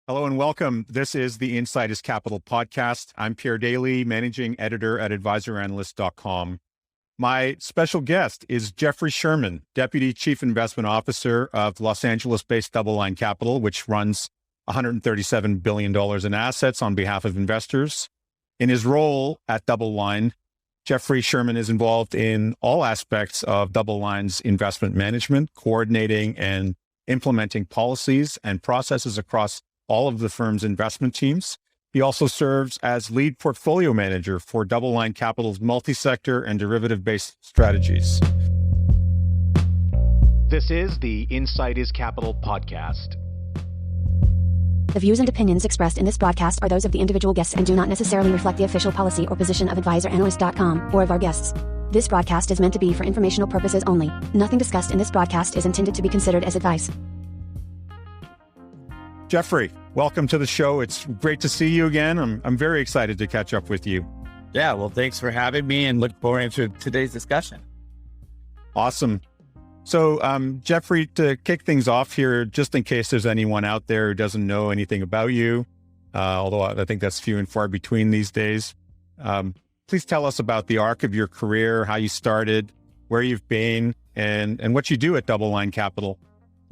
Hello and welcome. This is the Insight is Capital podcast. I'm Pierre Daillie, managing editor at advisoranalyst.com. My special guest is Jeffrey Sherman, Deputy Chief Investment Officer of Los Angeles-based DoubleLine Capital, which runs $137 billion in assets on behalf of investors. In his role at DoubleLine, Jeffrey Sherman is involved in all aspects of DoubleLine's investment management, coordinating and implementing policies and processes across all of the firm's investment teams. He also serves as lead portfolio manager for DoubleLine Capital's multi-sector and derivative-based strategies. This is the Insight is Capital podcast. The views and opinions expressed in this broadcast are those of the individual guests and do not necessarily reflect the official policy or position of advisoranalyst.com or of our guests. This broadcast is meant to be for informational purposes only. Nothing discussed in this broadcast is intended to be considered as advice. Jeffrey, welcome to the show. It's great to see you again. I'm very excited to catch up with you. Yeah, well, thanks for having me and look forward to today's discussion. Awesome. So, Jeffrey, to kick things off here, just in case there's anyone out there who doesn't know anything about you, although I think that's few and far between these days, please tell us about the arc of your career, how you started, where you've been, and what you do at DoubleLine Capital.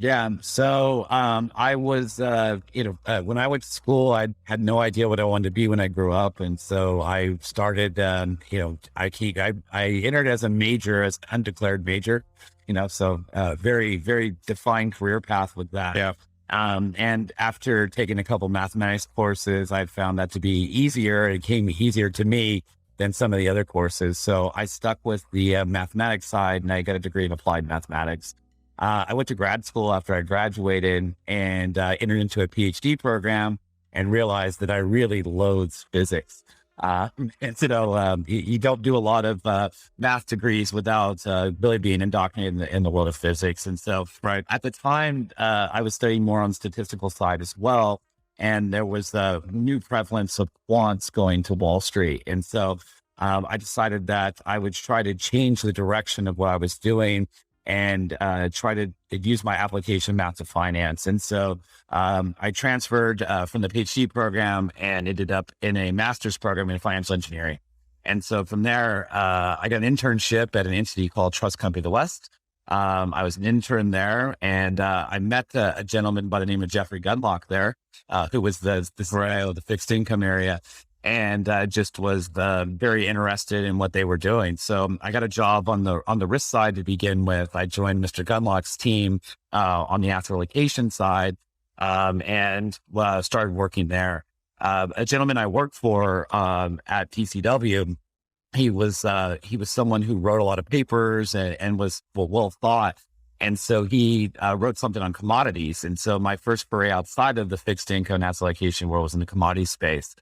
Yeah. So, I was, when I went to school, I had no idea what I wanted to be when I grew up. And so I started, I entered as a major, as an undeclared major, so very, very defined career path with that. Yeah. And after taking a couple mathematics courses, I found that to be easier. It came easier to me than some of the other courses. So I stuck with the mathematics side and I got a degree in applied mathematics. I went to grad school after I graduated and entered into a PhD program and realized that I really loathed physics. You don't do a lot of math degrees without really being indoctrinated in the world of physics. And so at the time, I was studying more on the statistical side as well. And there was a new prevalence of quants going to Wall Street. And so I decided that I would try to change the direction of what I was doing and try to use my application math to finance. And so I transferred from the PhD program and ended up in a master's program in financial engineering. And so from there, I got an internship at an entity called Trust Company of the West. I was an intern there and I met a gentleman by the name of Jeffrey Gundlach there, who was the CIO of the fixed income area. And just was very interested in what they were doing. So I got a job on the risk side to begin with. I joined Mr. Gundlach's team on the asset allocation side and started working there. A gentleman I worked for at TCW, he was someone who wrote a lot of papers and was well thought. And so he wrote something on commodities. And so my first foray outside of the fixed income and asset allocation world was in the commodity space.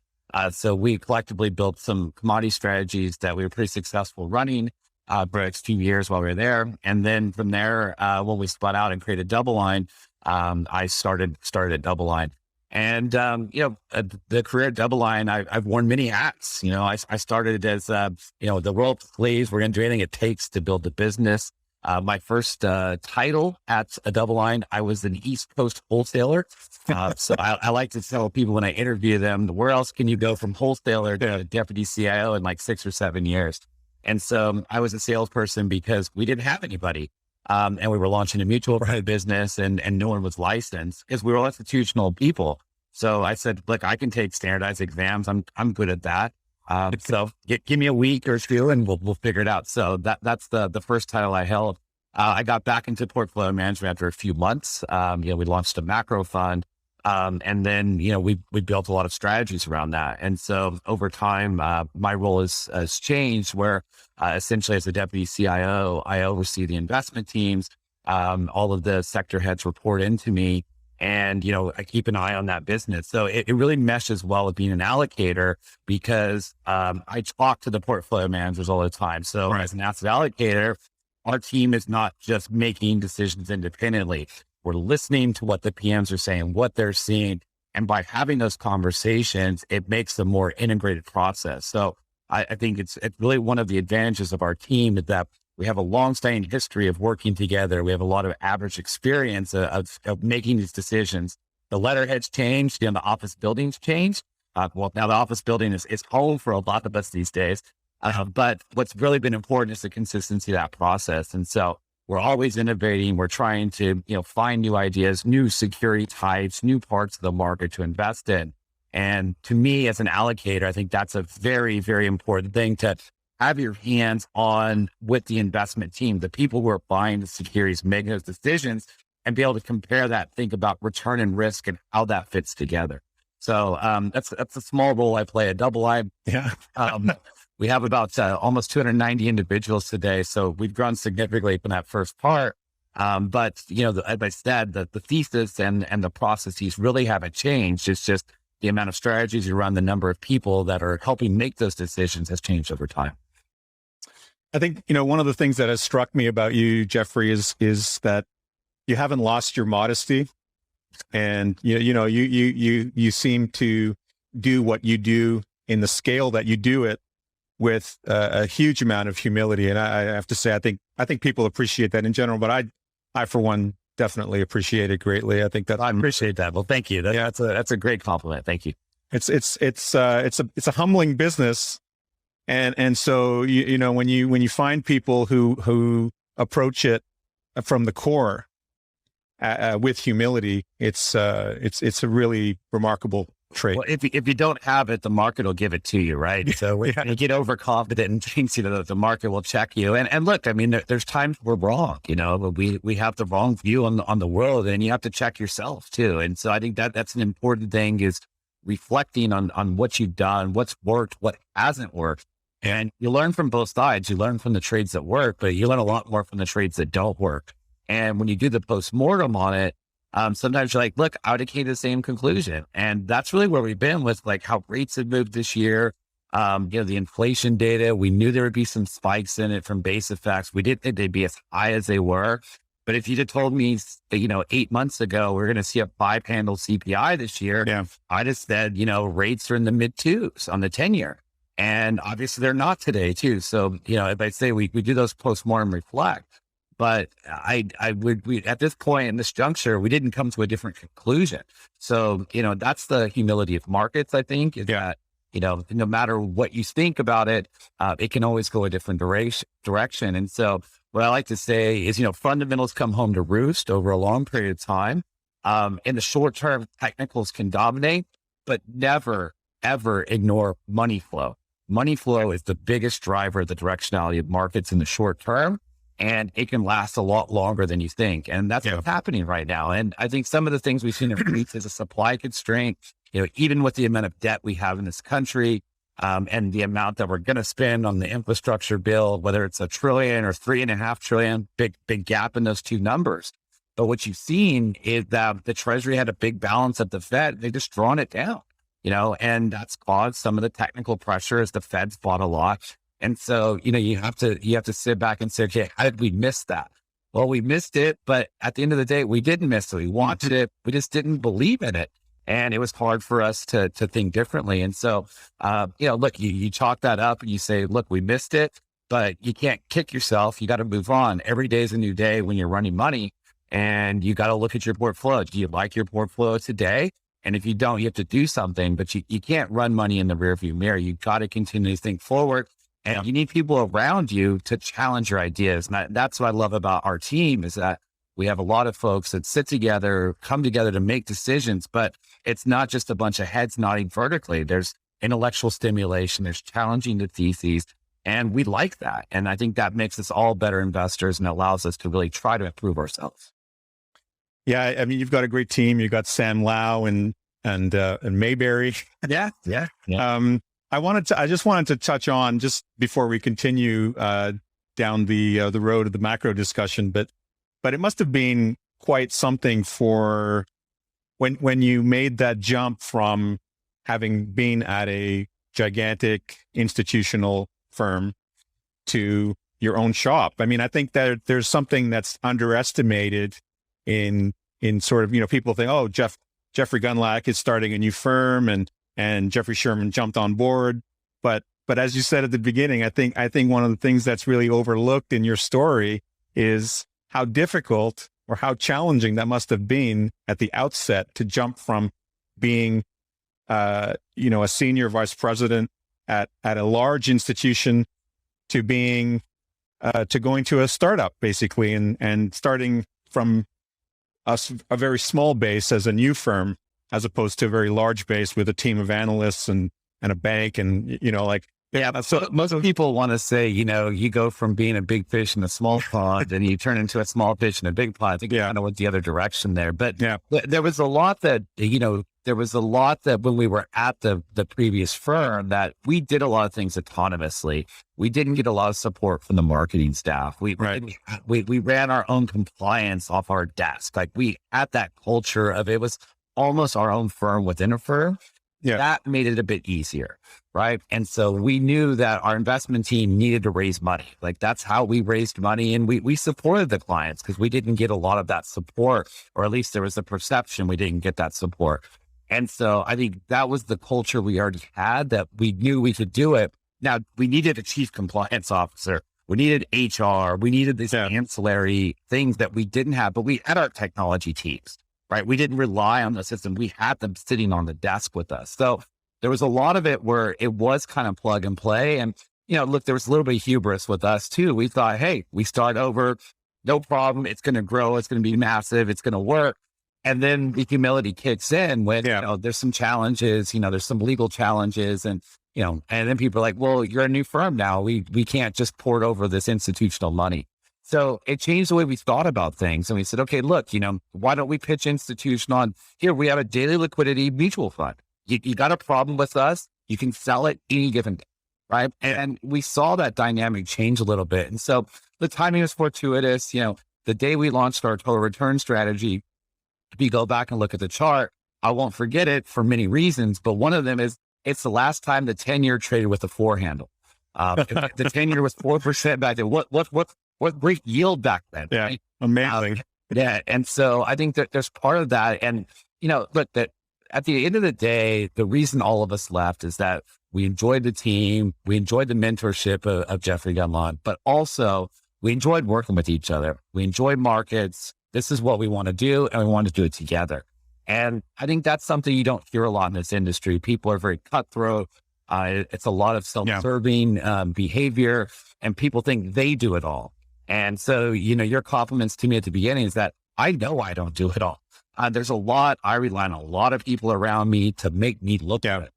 So we collectively built some commodity strategies that we were pretty successful running for the next 2 years while we were there. And then from there, when we spun out and created DoubleLine, I started at DoubleLine. And, the career at DoubleLine, I've worn many hats. I started as, the world plays, we're going to do anything it takes to build the business. My first title at DoubleLine, I was an East Coast wholesaler. So I like to tell people when I interview them, where else can you go from wholesaler to deputy CIO in like 6 or 7 years? And so I was a salesperson because we didn't have anybody. And we were launching a mutual fund business and no one was licensed because we were all institutional people. So I said, look, I can take standardized exams. I'm good at that. So give me a week or two and we'll figure it out. So that's the first title I held. I got back into portfolio management after a few months. We launched a macro fund. And then, we built a lot of strategies around that. And so over time, my role has changed where essentially as the deputy CIO, I oversee the investment teams. All of the sector heads report into me. And, I keep an eye on that business. So it really meshes well with being an allocator because I talk to the portfolio managers all the time. So as an asset allocator, our team is not just making decisions independently. We're listening to what the PMs are saying, what they're seeing. And by having those conversations, it makes a more integrated process. So I think it's really one of the advantages of our team is that we have a long-standing history of working together. We have a lot of average experience of making these decisions. The letterhead's changed, the office building's changed. Well, now the office building is home for a lot of us these days. But what's really been important is the consistency of that process. And so we're always innovating. We're trying to, find new ideas, new security types, new parts of the market to invest in. And to me, as an allocator, I think that's a very, very important thing, to have your hands on with the investment team, the people who are buying the securities, making those decisions, and be able to compare that, think about return and risk and how that fits together. So that's a small role I play at DoubleLine. Yeah. We have about almost 290 individuals today. So we've grown significantly from that first part. But, as I said, the thesis and the processes really haven't changed. It's just the amount of strategies around the number of people that are helping make those decisions has changed over time. I think, one of the things that has struck me about you, Jeffrey, is that you haven't lost your modesty, and you seem to do what you do in the scale that you do it with a huge amount of humility. And I have to say, I think people appreciate that in general, but I for one definitely appreciate it greatly. I think that I appreciate that. Well, thank you. That's a great compliment. Thank you. It's a humbling business, and so when you find people who approach it from the core with humility, it's a really remarkable trait. Well, if you don't have it, the market will give it to you, right? So when you get overconfident and thinks, the market will check you. And look, I mean, there's times we're wrong, we have the wrong view on the world, and you have to check yourself too. And so I think that's an important thing, is reflecting on what you've done, what's worked, what hasn't worked. And you learn from both sides. You learn from the trades that work, but you learn a lot more from the trades that don't work. And when you do the postmortem on it, sometimes you're like, look, I would have came to the same conclusion. And that's really where we've been with how rates have moved this year. The inflation data, we knew there would be some spikes in it from base effects. We didn't think they'd be as high as they were. But if you'd have told me, 8 months ago, we're going to see a 5-handle CPI this year, I'd have said, rates are in the mid 2s on the 10-year. And obviously they're not today too. So, if I say we do those postmortem reflect, but we at this point in this juncture, we didn't come to a different conclusion. So, that's the humility of markets, I think, is that, no matter what you think about it, it can always go a different direction. And so what I like to say is, fundamentals come home to roost over a long period of time. In the short term, technicals can dominate, but never, ever ignore money flow. Money flow is the biggest driver of the directionality of markets in the short term. And it can last a lot longer than you think. And that's what's happening right now. And I think some of the things we've seen in REITs is a supply constraint, even with the amount of debt we have in this country, and the amount that we're going to spend on the infrastructure bill, whether it's $1 trillion or $3.5 trillion, big gap in those two numbers. But what you've seen is that the Treasury had a big balance at the Fed. They just drawn it down, and that's caused some of the technical pressure as the Fed's bought a lot. And so, you have to sit back and say, okay, how did we miss that? Well, we missed it, but at the end of the day, we didn't miss it. We wanted it. We just didn't believe in it. And it was hard for us to think differently. And so, look, you chalk that up and you say, look, we missed it, but you can't kick yourself. You got to move on. Every day is a new day when you're running money, and you got to look at your portfolio. Do you like your portfolio today? And if you don't, you have to do something, but you can't run money in the rearview mirror. You got to continue to think forward. And you need people around you to challenge your ideas. And that's what I love about our team, is that we have a lot of folks that sit together, come together to make decisions, but it's not just a bunch of heads nodding vertically. There's intellectual stimulation, there's challenging the theses, and we like that. And I think that makes us all better investors and allows us to really try to improve ourselves. Yeah. I mean, you've got a great team. You've got Sam Lau and Mayberry. Yeah. I just wanted to touch on, just before we continue down the road of the macro discussion, but it must have been quite something for when you made that jump from having been at a gigantic institutional firm to your own shop. I mean, I think that there's something that's underestimated in sort of, people think, oh, Jeffrey Gundlach is starting a new firm, and Jeffrey Sherman jumped on board. But as you said at the beginning, I think one of the things that's really overlooked in your story is how difficult or how challenging that must have been at the outset to jump from being, a senior vice president at a large institution to being, to going to a startup basically, and starting from a very small base as a new firm, as opposed to a very large base with a team of analysts and a bank and, Yeah. So most people want to say, you go from being a big fish in a small pond and you turn into a small fish in a big pond. I think kind of went the other direction there. But there was a lot that, when we were at the previous firm, that we did a lot of things autonomously. We didn't get a lot of support from the marketing staff. We ran our own compliance off our desk. Like we had that culture of, it was almost our own firm within a firm. Yeah. That made it a bit easier. Right. And so we knew that our investment team needed to raise money. Like that's how we raised money. And we supported the clients because we didn't get a lot of that support, or at least there was a perception we didn't get that support. And so I think that was the culture we already had, that we knew we could do it. Now we needed a chief compliance officer. We needed HR. We needed these ancillary things that we didn't have, but we had our technology teams, right? We didn't rely on the system. We had them sitting on the desk with us. So there was a lot of it where it was kind of plug and play. And, look, there was a little bit of hubris with us too. We thought, hey, we start over, no problem. It's going to grow. It's going to be massive. It's going to work. And then the humility kicks in when, there's some challenges, there's some legal challenges and then people are like, well, you're a new firm now. We can't just port over this institutional money. So it changed the way we thought about things. And we said, okay, look, why don't we pitch institutional on here? We have a daily liquidity mutual fund. You got a problem with us, you can sell it any given day, right? And we saw that dynamic change a little bit. And so the timing was fortuitous. The day we launched our total return strategy, if you go back and look at the chart, I won't forget it for many reasons, but one of them is it's the last time the 10-year traded with a 4 handle. The 10-year was 4% back then. What great yield back then. Yeah, right? amazing. And so I think that there's part of that. And, look, that at the end of the day, the reason all of us left is that we enjoyed the team, we enjoyed the mentorship of Jeffrey Dunlon, but also we enjoyed working with each other. We enjoyed markets. This is what we want to do, and we want to do it together. And I think that's something you don't hear a lot in this industry. People are very cutthroat. It's a lot of self-serving behavior, and people think they do it all. And so, your compliments to me at the beginning is that I know I don't do it all. There's a lot, I rely on a lot of people around me to make me look at it,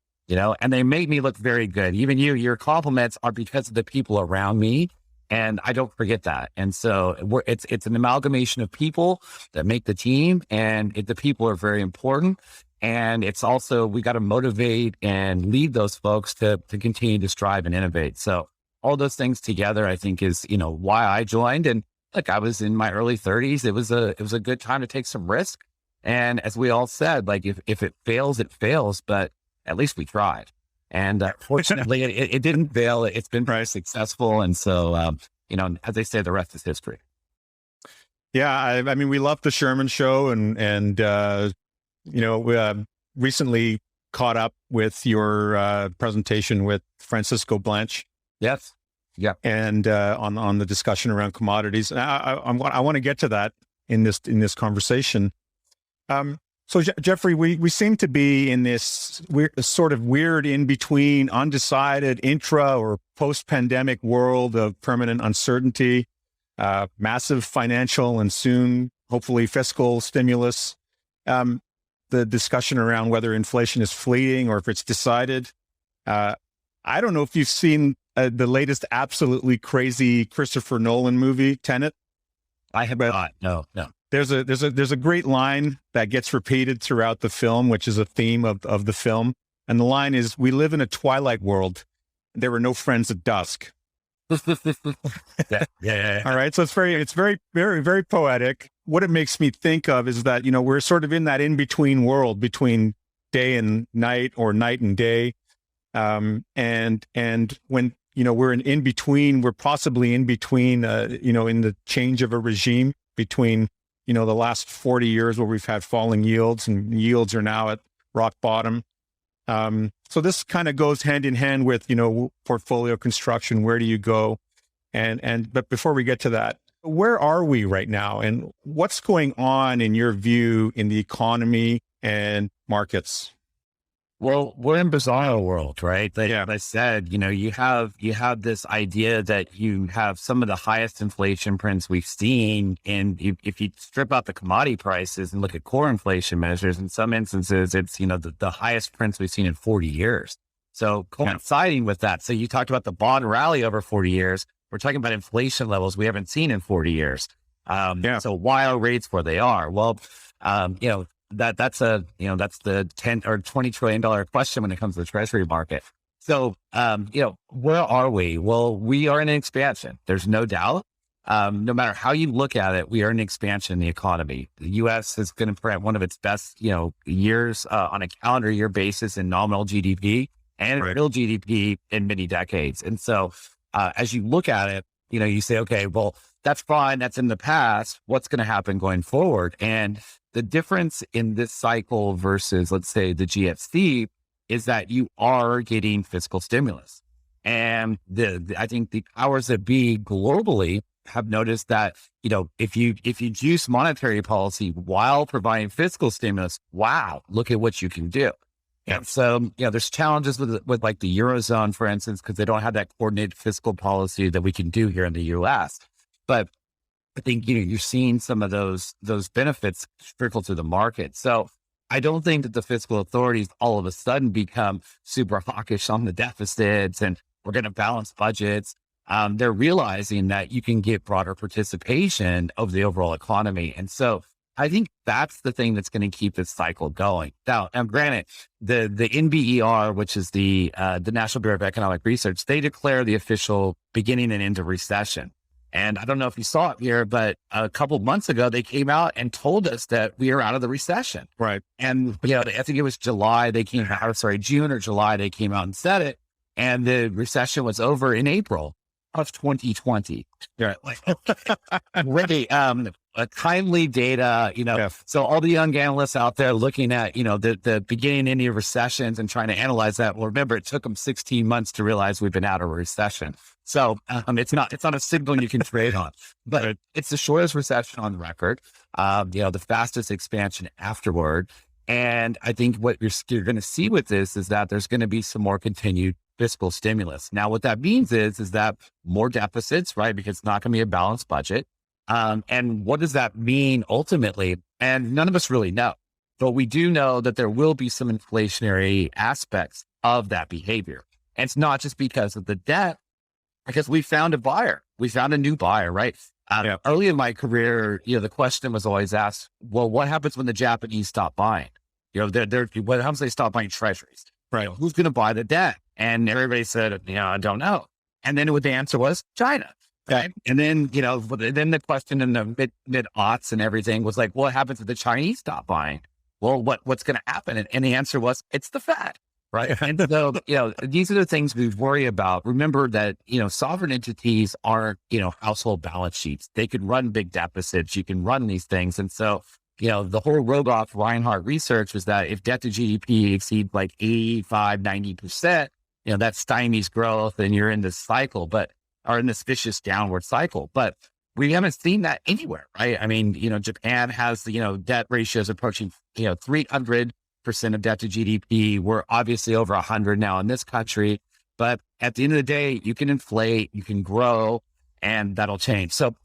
and they make me look very good. Even your compliments are because of the people around me. And I don't forget that. And so it's an amalgamation of people that make the team, and the people are very important. And it's also, we got to motivate and lead those folks to continue to strive and innovate. So all those things together, I think is, why I joined. And look, I was in my early 30s. It was a good time to take some risk. And as we all said, like if it fails, it fails, but at least we tried. And fortunately, it didn't fail. It's been very successful. And so, as they say, the rest is history. Yeah, I mean, we love the Sherman Show, and we recently caught up with your presentation with Francisco Blanche. Yes. Yeah. And on the discussion around commodities. And I want to get to that in this conversation. So Jeffrey, we seem to be in this sort of weird in between, undecided intra or post-pandemic world of permanent uncertainty, massive financial and soon hopefully fiscal stimulus. The discussion around whether inflation is fleeting or if it's decided. I don't know if you've seen the latest absolutely crazy Christopher Nolan movie, Tenet. I have not. No. There's a great line that gets repeated throughout the film, which is a theme of the film. And the line is, "We live in a twilight world. There were no friends at dusk." Yeah. All right. So it's very, very, very poetic. What it makes me think of is that, we're sort of in that in-between world between day and night or night and day. And when, we're in between, we're possibly in between, in the change of a regime between, the last 40 years where we've had falling yields, and yields are now at rock bottom. So this kind of goes hand in hand with, portfolio construction. Where do you go? But before we get to that, Where are we right now? And what's going on in your view in the economy and markets? Well, we're in bizarro world, right? Like I said, you have this idea that you have some of the highest inflation prints we've seen. And if you strip out the commodity prices and look at core inflation measures, in some instances, it's, the highest prints we've seen in 40 years. So coinciding with that. So you talked about the bond rally over 40 years. We're talking about inflation levels we haven't seen in 40 years. So why are rates where they are? Well, that's the 10 or $20 trillion question when it comes to the treasury market. So, where are we? Well, we are in an expansion. There's no doubt. No matter how you look at it, we are in expansion in the economy. The U.S. is going to print one of its best, years on a calendar year basis in nominal GDP and real GDP in many decades. And so, as you look at it, you say, okay, well, that's fine. That's in the past. What's going to happen going forward? And the difference in this cycle versus, let's say, the GFC is that you are getting fiscal stimulus. And I think the powers that be globally have noticed that, if you juice monetary policy while providing fiscal stimulus, wow, look at what you can do. And so, there's challenges with like the Eurozone, for instance, because they don't have that coordinated fiscal policy that we can do here in the US. But I think, you're seeing some of those benefits trickle to the market. So I don't think that the fiscal authorities all of a sudden become super hawkish on the deficits and we're going to balance budgets. They're realizing that you can get broader participation of the overall economy. And so I think that's the thing that's going to keep this cycle going. Now, granted, the NBER, which is the National Bureau of Economic Research, they declare the official beginning and end of recession. And I don't know if you saw it here, but a couple of months ago, they came out and told us that we are out of the recession. Right. And, I think it was June or July, they came out and said it. And the recession was over in April of 2020. Yeah. Really, timely data, So all the young analysts out there looking at, the beginning and end of recessions and trying to analyze that. Well, remember, it took them 16 months to realize we've been out of a recession. So it's not a signal you can trade on, but it's the shortest recession on record, the fastest expansion afterward. And I think what you're going to see with this is that there's going to be some more continued fiscal stimulus. Now, what that means is that more deficits, right? Because it's not going to be a balanced budget. And what does that mean ultimately? And none of us really know, but we do know that there will be some inflationary aspects of that behavior. And it's not just because of the debt, because we found a buyer. We found a new buyer, right? Early in my career, the question was always asked, well, what happens when the Japanese stop buying? What happens when they stop buying treasuries? Right. Who's going to buy the debt? And everybody said, I don't know. And then the answer was China. Right. And then, then the question in the mid aughts and everything was like, what happens if the Chinese stop buying? Well, what's going to happen? And the answer was, it's the Fed. Right. And so, these are the things we worry about. Remember that, sovereign entities aren't, household balance sheets. They can run big deficits. You can run these things. And so, the whole Rogoff-Reinhardt research was that if debt to GDP exceeds like 85, 90%, that stymies growth and you're in this cycle, or in this vicious downward cycle. But we haven't seen that anywhere, right? I mean, Japan has, debt ratios approaching, 300% of debt to GDP. We're obviously over 100 now in this country, but at the end of the day, you can inflate, you can grow, and that'll change. So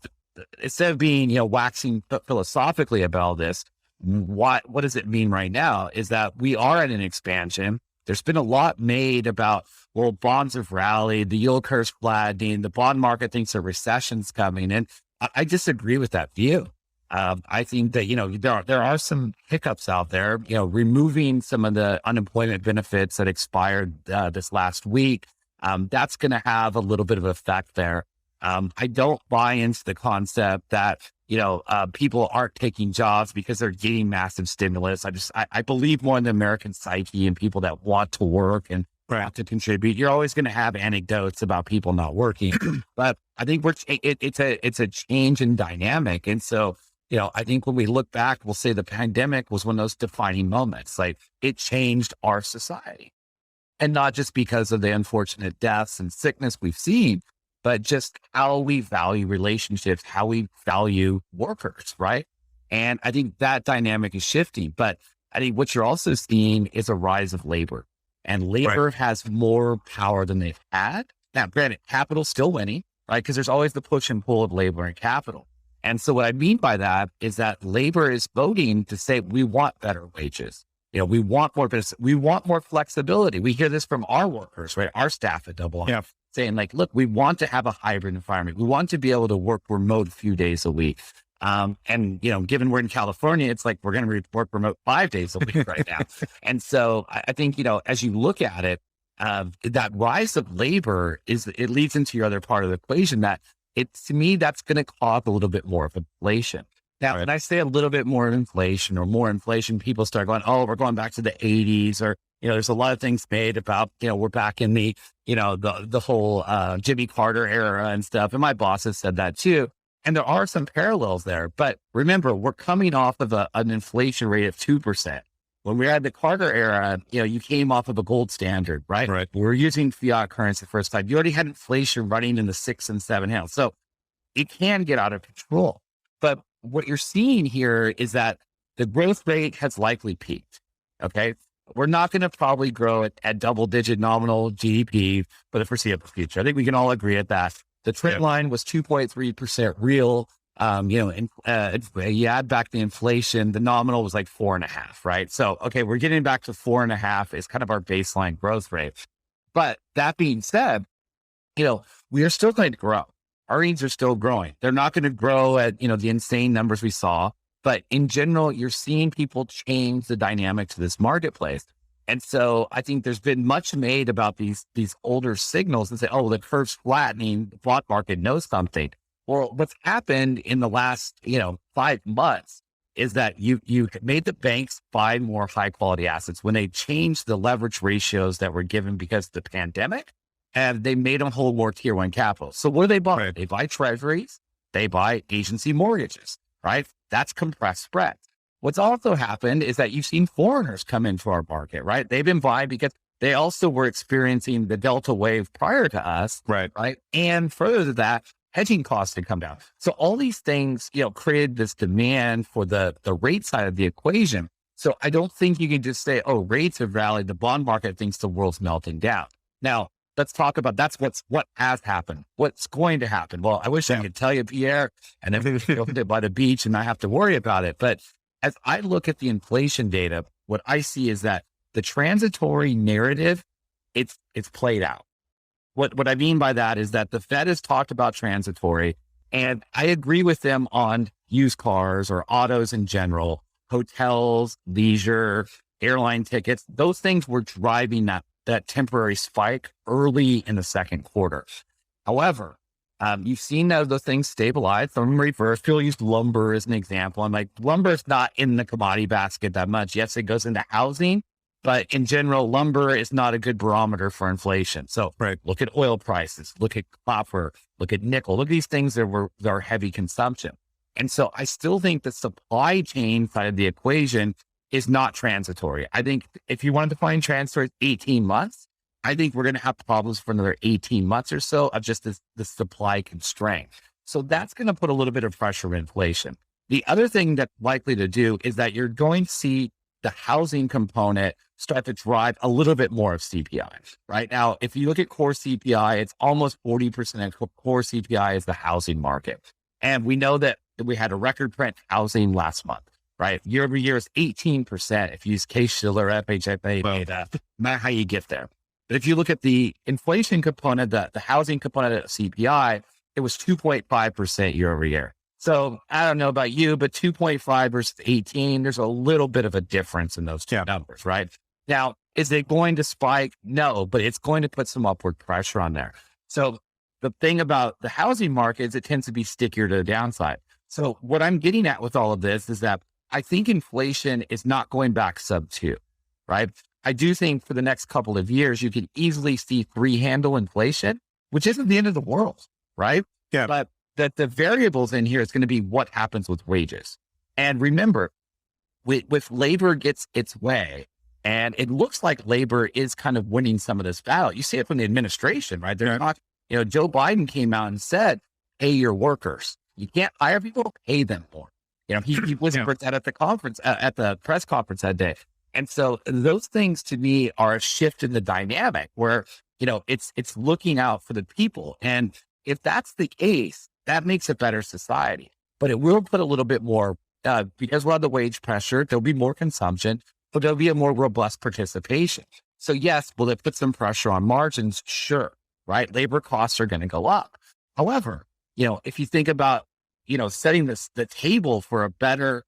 instead of being, waxing philosophically about all this, what does it mean right now is that we are in an expansion. There's been a lot made about, well, bonds have rallied, the yield curve's flattening, the bond market thinks a recession's coming. And I disagree with that view. I think that, there are some hiccups out there, removing some of the unemployment benefits that expired this last week. That's going to have a little bit of effect there. I don't buy into the concept that, people aren't taking jobs because they're getting massive stimulus. I believe more in the American psyche and people that want to work and want to contribute. You're always going to have anecdotes about people not working, but I think it's a change in dynamic. And so, I think when we look back, we'll say the pandemic was one of those defining moments. Like it changed our society, and not just because of the unfortunate deaths and sickness we've seen, but just how we value relationships, how we value workers, right? And I think that dynamic is shifting. But I think what you're also seeing is a rise of labor, and labor has more power than they've had. Now, granted, capital's still winning, right? Because there's always the push and pull of labor and capital. And so what I mean by that is that labor is voting to say, we want better wages. We want more business. We want more flexibility. We hear this from our workers, right? Our staff at DoubleLine saying like, look, we want to have a hybrid environment. We want to be able to work remote a few days a week. And given we're in California, it's like, we're going to work remote 5 days a week right now. And so I think, as you look at it, that rise of labor it leads into your other part of the equation that to me, that's going to cause a little bit more of inflation. Now, when I say a little bit more inflation or more inflation, people start going, oh, we're going back to the 80s, or, there's a lot of things made about, we're back in the, the whole Jimmy Carter era and stuff. And my boss has said that too. And there are some parallels there. But remember, we're coming off of an inflation rate of 2%. When we had the Carter era, you came off of a gold standard, right? Right. We were using fiat currency the first time. You already had inflation running in the 6 and 7 handle. So it can get out of control. But what you're seeing here is that the growth rate has likely peaked. Okay. We're not going to probably grow at double-digit nominal GDP for the foreseeable future. I think we can all agree at that. The trend line was 2.3% real. You add back the inflation, the nominal was like 4.5, right? So, okay, we're getting back to 4.5 is kind of our baseline growth rate. But that being said, we are still going to grow. Earnings are still growing. They're not going to grow at, the insane numbers we saw. But in general, you're seeing people change the dynamics of this marketplace. And so I think there's been much made about these older signals and say, oh, the curve's flattening, the bond market knows something. Well, what's happened in the last, 5 months is that you made the banks buy more high quality assets when they changed the leverage ratios that were given because of the pandemic, and they made them hold more tier one capital. So what do they buy? They buy treasuries, they buy agency mortgages, right? That's compressed spread. What's also happened is that you've seen foreigners come into our market, right? They've been buying because they also were experiencing the Delta wave prior to us, right? And further to that, hedging costs had come down. So all these things, created this demand for the rate side of the equation. So I don't think you can just say, oh, rates have rallied. The bond market thinks the world's melting down. Now, let's talk about what has happened. What's going to happen? Well, I wish I could tell you, Pierre, and everything was by the beach and not have to worry about it. But as I look at the inflation data, what I see is that the transitory narrative, it's played out. What I mean by that is that the Fed has talked about transitory, and I agree with them on used cars or autos in general, hotels, leisure, airline tickets. Those things were driving that temporary spike early in the second quarter. However, you've seen those things stabilize. Some reverse. People use lumber as an example. I'm like, lumber is not in the commodity basket that much. Yes, it goes into housing, but in general, lumber is not a good barometer for inflation. So look at oil prices, look at copper, look at nickel, look at these things that are heavy consumption. And so I still think the supply chain side of the equation is not transitory. I think if you want to define transitory, 18 months, I think we're going to have problems for another 18 months or so of just the supply constraint. So that's going to put a little bit of pressure on inflation. The other thing that's likely to do is that you're going to see the housing component start to drive a little bit more of CPI. Right now, if you look at core CPI, it's almost 40% of core CPI is the housing market. And we know that we had a record print housing last month, right? Year over year is 18%. If you use Case-Shiller, FHFA data, not how you get there. But if you look at the inflation component, the housing component of CPI, it was 2.5% year over year. So I don't know about you, but 2.5 versus 18, there's a little bit of a difference in those two numbers, right? Now, is it going to spike? No, but it's going to put some upward pressure on there. So the thing about the housing market is it tends to be stickier to the downside. So what I'm getting at with all of this is that I think inflation is not going back sub 2, right? I do think for the next couple of years, you can easily see 3-handle inflation, which isn't the end of the world, right? Yeah. But that the variables in here is going to be what happens with wages. And remember, with labor gets its way, and it looks like labor is kind of winning some of this battle. You see it from the administration, right? They're not, Joe Biden came out and said, pay your workers. You can't hire people, pay them more. He whispered that at the conference, at the press conference that day. And so those things to me are a shift in the dynamic where, it's looking out for the people. And if that's the case, that makes a better society. But it will put a little bit more, because we're on the wage pressure, there'll be more consumption, but there'll be a more robust participation. So yes, will it put some pressure on margins? Sure, right? Labor costs are going to go up. However, if you think about, setting the table for a better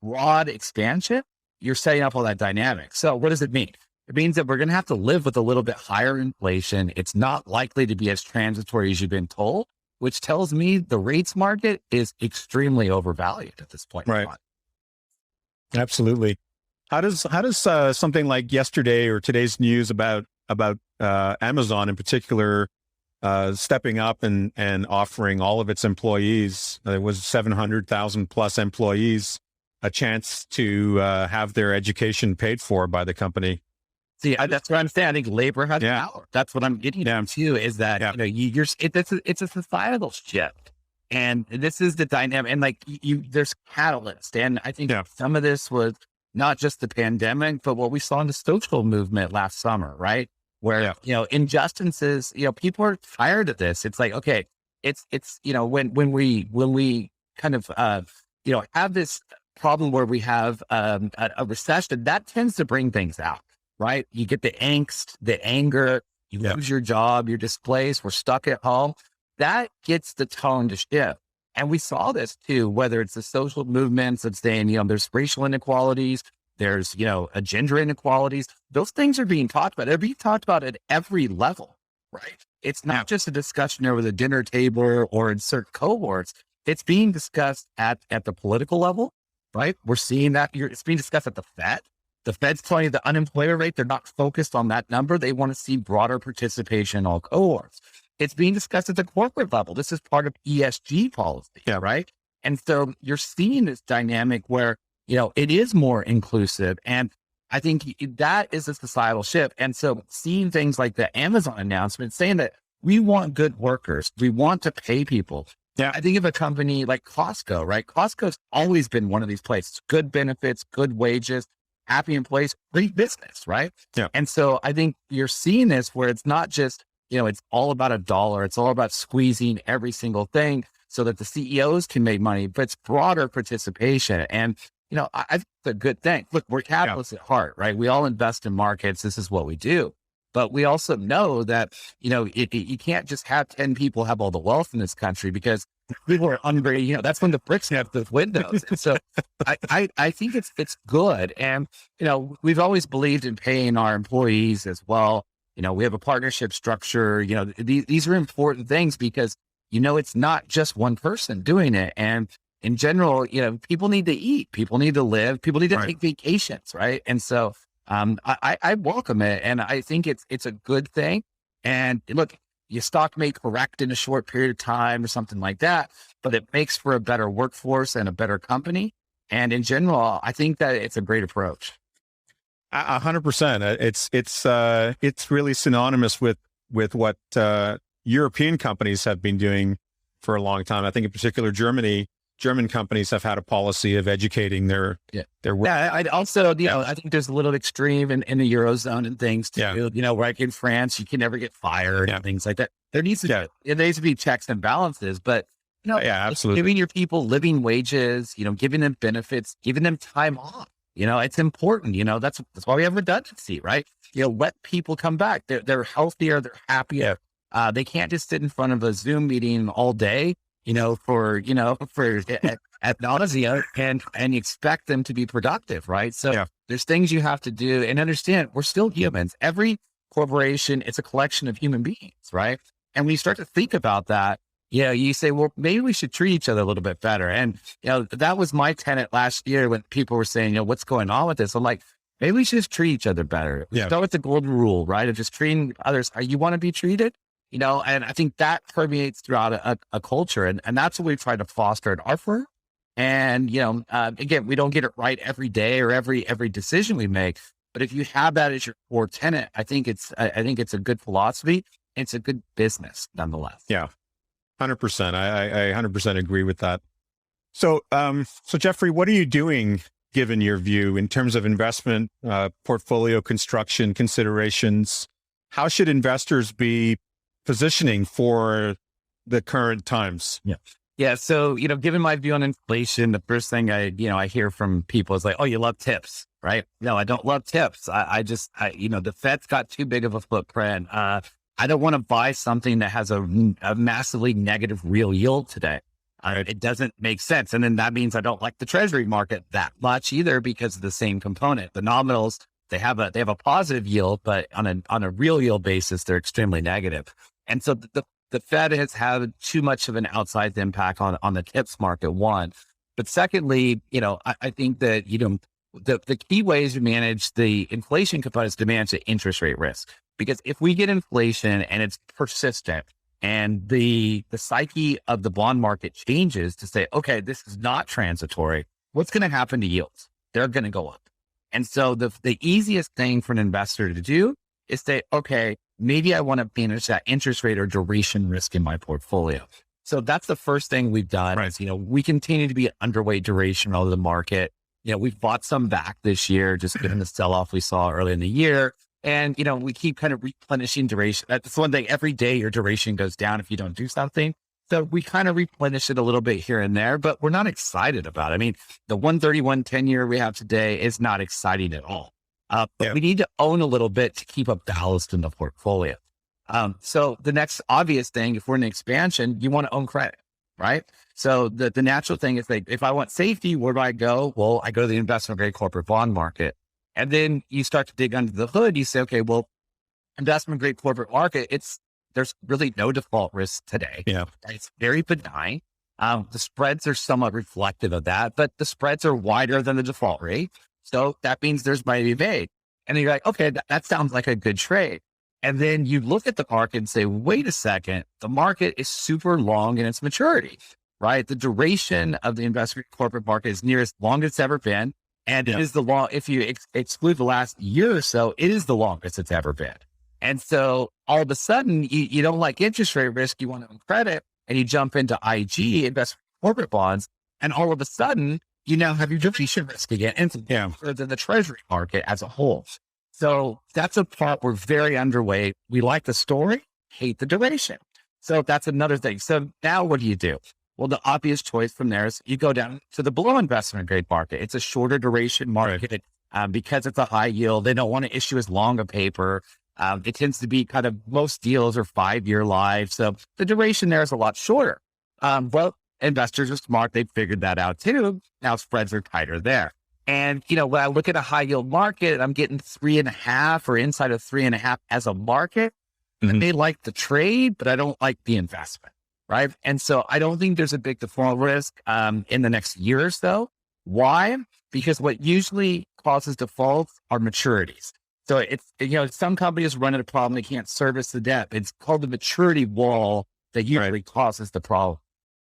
broad expansion, you're setting up all that dynamic. So what does it mean? It means that we're going to have to live with a little bit higher inflation. It's not likely to be as transitory as you've been told, which tells me the rates market is extremely overvalued at this point. Right. Absolutely. How does something like yesterday or today's news about Amazon in particular stepping up and offering all of its employees, it was 700,000 plus employees, a chance to have their education paid for by the company? See, that's what I'm saying. I think labor has power. That's what I'm getting at too, is that, it's a societal shift. And this is the dynamic. And there's catalyst. And I think some of this was not just the pandemic, but what we saw in the social movement last summer, right? Where, injustices, people are tired of this. It's like, okay, it's, when we kind of, have this problem where we have a recession, that tends to bring things out, right? You get the angst, the anger, you lose your job, you're displaced, we're stuck at home. That gets the tone to shift. And we saw this too, whether it's the social movements of saying, there's racial inequalities, there's, gender inequalities. Those things are being talked about. They're being talked about at every level, right? It's not just a discussion over the dinner table or in certain cohorts. It's being discussed at the political level, right? We're seeing that it's being discussed at the Fed. The Fed's telling you the unemployment rate, they're not focused on that number. They want to see broader participation in all cohorts. It's being discussed at the corporate level. This is part of ESG policy, right? And so you're seeing this dynamic where, it is more inclusive. And I think that is a societal shift. And so seeing things like the Amazon announcement saying that we want good workers, we want to pay people. Yeah. I think of a company like Costco, right? Costco's always been one of these places, good benefits, good wages, happy employees, great business, right? Yeah. And so I think you're seeing this where it's not just, it's all about a dollar. It's all about squeezing every single thing so that the CEOs can make money, but it's broader participation. And, I think it's a good thing. Look, we're capitalists at heart, right? We all invest in markets. This is what we do. But we also know that, you can't just have 10 people have all the wealth in this country because people are hungry. That's when the bricks have the windows. And so I think it's good. And, we've always believed in paying our employees as well. We have a partnership structure. These are important things because, it's not just one person doing it. And in general, people need to eat, people need to live, people need to take vacations. Right. And so I welcome it. And I think it's a good thing. And look, your stock may correct in a short period of time or something like that, but it makes for a better workforce and a better company. And in general, I think that it's a great approach. 100%. It's really synonymous with what European companies have been doing for a long time. I think in particular, German companies have had a policy of educating their work. Yeah, I also, I think there's a little extreme in the Eurozone and things too. Like in France, you can never get fired and things like that. There needs to be checks and balances, but absolutely. Giving your people living wages, giving them benefits, giving them time off. It's important. That's why we have redundancy, right? Let people come back. They're healthier, they're happier. They can't just sit in front of a Zoom meeting all day, for ad nauseam and expect them to be productive, right? So there's things you have to do and understand we're still humans. Every corporation, it's a collection of human beings, right? And when you start to think about that, you say, well, maybe we should treat each other a little bit better. And, that was my tenet last year when people were saying, what's going on with this? I'm like, maybe we should just treat each other better. Start with the golden rule, right? Of just treating others how you want to be treated, and I think that permeates throughout a culture. And that's what we try to foster at our firm. And, again, we don't get it right every day or every decision we make. But if you have that as your core tenet, I think it's a good philosophy. it's a good business nonetheless. Yeah, 100%. I 100% agree with that. So, so Jeffrey, what are you doing, given your view, in terms of investment, portfolio construction considerations? How should investors be positioning for the current times? Yeah. So, given my view on inflation, the first thing I hear from people is like, oh, you love tips, right? No, I don't love tips. The Fed's got too big of a footprint. I don't want to buy something that has a massively negative real yield today. It doesn't make sense. And then that means I don't like the treasury market that much either, because of the same component. The nominals, they have a positive yield, but on a real yield basis, they're extremely negative. And so the Fed has had too much of an outsized impact on the tips market, one. But secondly, I think that, the key ways to manage the inflation components to manage the interest rate risk. Because if we get inflation and it's persistent, and the psyche of the bond market changes to say, okay, this is not transitory, what's going to happen to yields? They're going to go up. And so the easiest thing for an investor to do is say, okay, maybe I want to manage that interest rate or duration risk in my portfolio. So that's the first thing we've done. Right. Is, we continue to be underweight duration relative to the market. We've bought some back this year, just given the sell-off we saw early in the year. And, we keep kind of replenishing duration. That's one thing. Every day your duration goes down if you don't do something. So we kind of replenish it a little bit here and there, but we're not excited about it. I mean, the 131 10-year we have today is not exciting at all. But we need to own a little bit to keep a ballast in the portfolio. So the next obvious thing, if we're in expansion, you want to own credit, right? So the natural thing is, like, if I want safety, where do I go? Well, I go to the investment grade corporate bond market. And then you start to dig under the hood. You say, okay, well, investment grade corporate market, there's really no default risk today. Yeah. It's very benign. The spreads are somewhat reflective of that, but the spreads are wider than the default rate. So that means there's money to be made. And then you're like, okay, that sounds like a good trade. And then you look at the market and say, wait a second, the market is super long in its maturity, right? The duration of the investment corporate market is near as long as it's ever been. And it is if you exclude the last year or so, it is the longest it's ever been. And so all of a sudden, you don't like interest rate risk, you want to own credit, and you jump into IG, investment corporate bonds, and all of a sudden, you now have your duration risk again, and than the treasury market as a whole. So that's a part we're very underweight. We like the story, hate the duration. So that's another thing. So now what do? Well, the obvious choice from there is you go down to the below investment grade market. It's a shorter duration market. Because it's a high yield. They don't want to issue as long a paper. It tends to be kind of, most deals are 5-year lives. So the duration there is a lot shorter. Well, investors are smart. They've figured that out too. Now spreads are tighter there. And, when I look at a high yield market, I'm getting 3.5 or inside of 3.5 as a market. I may like the trade, but I don't like the investment. Right. And so I don't think there's a big default risk in the next year or so. Why? Because what usually causes defaults are maturities. So it's, some companies run into a problem. They can't service the debt. It's called the maturity wall that usually causes the problem.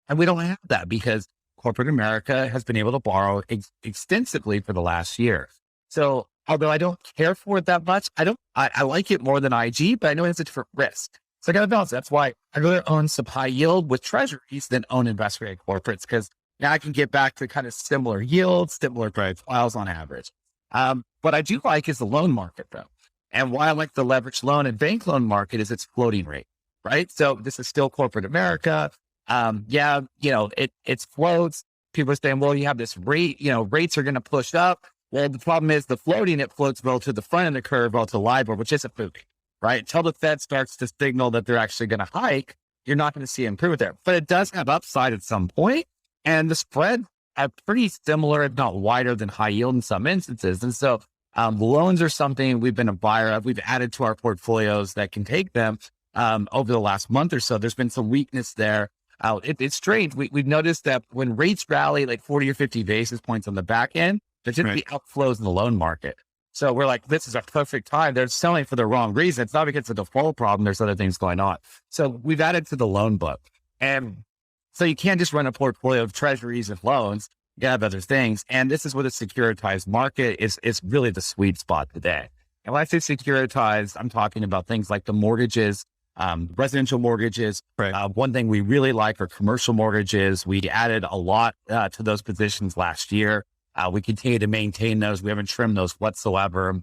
And we don't have that because corporate America has been able to borrow extensively for the last year. So although I don't care for it that much, I like it more than IG, but I know it's a different risk. So I got to balance. That's why I really own some high yield with treasuries than own investment grade corporates, because now I can get back to kind of similar yields, similar profiles on average. What I do like is the loan market, though. And why I like the leveraged loan and bank loan market is its floating rate, right? So this is still corporate America. It's floats. People are saying, well, you have this rate, rates are going to push up. Well, the problem is the floating, it floats relative to the front of the curve, relative to LIBOR, which isn't moving. Right? Until the Fed starts to signal that they're actually going to hike, you're not going to see improvement there. But it does have upside at some point, and the spread are pretty similar, if not wider, than high yield in some instances. And so loans are something we've been a buyer of. We've added to our portfolios that can take them over the last month or so. There's been some weakness there. It's strange. We've noticed that when rates rally like 40 or 50 basis points on the back end, there's just the outflows in the loan market. So we're like, this is a perfect time. They're selling for the wrong reason. It's not because it's a default problem. There's other things going on. So we've added to the loan book. And so you can't just run a portfolio of treasuries and loans. You have other things. And this is where the securitized market is really the sweet spot today. And when I say securitized, I'm talking about things like the mortgages residential mortgages. Right. One thing we really like are commercial mortgages. We added a lot to those positions last year. We continue to maintain those. We haven't trimmed those whatsoever.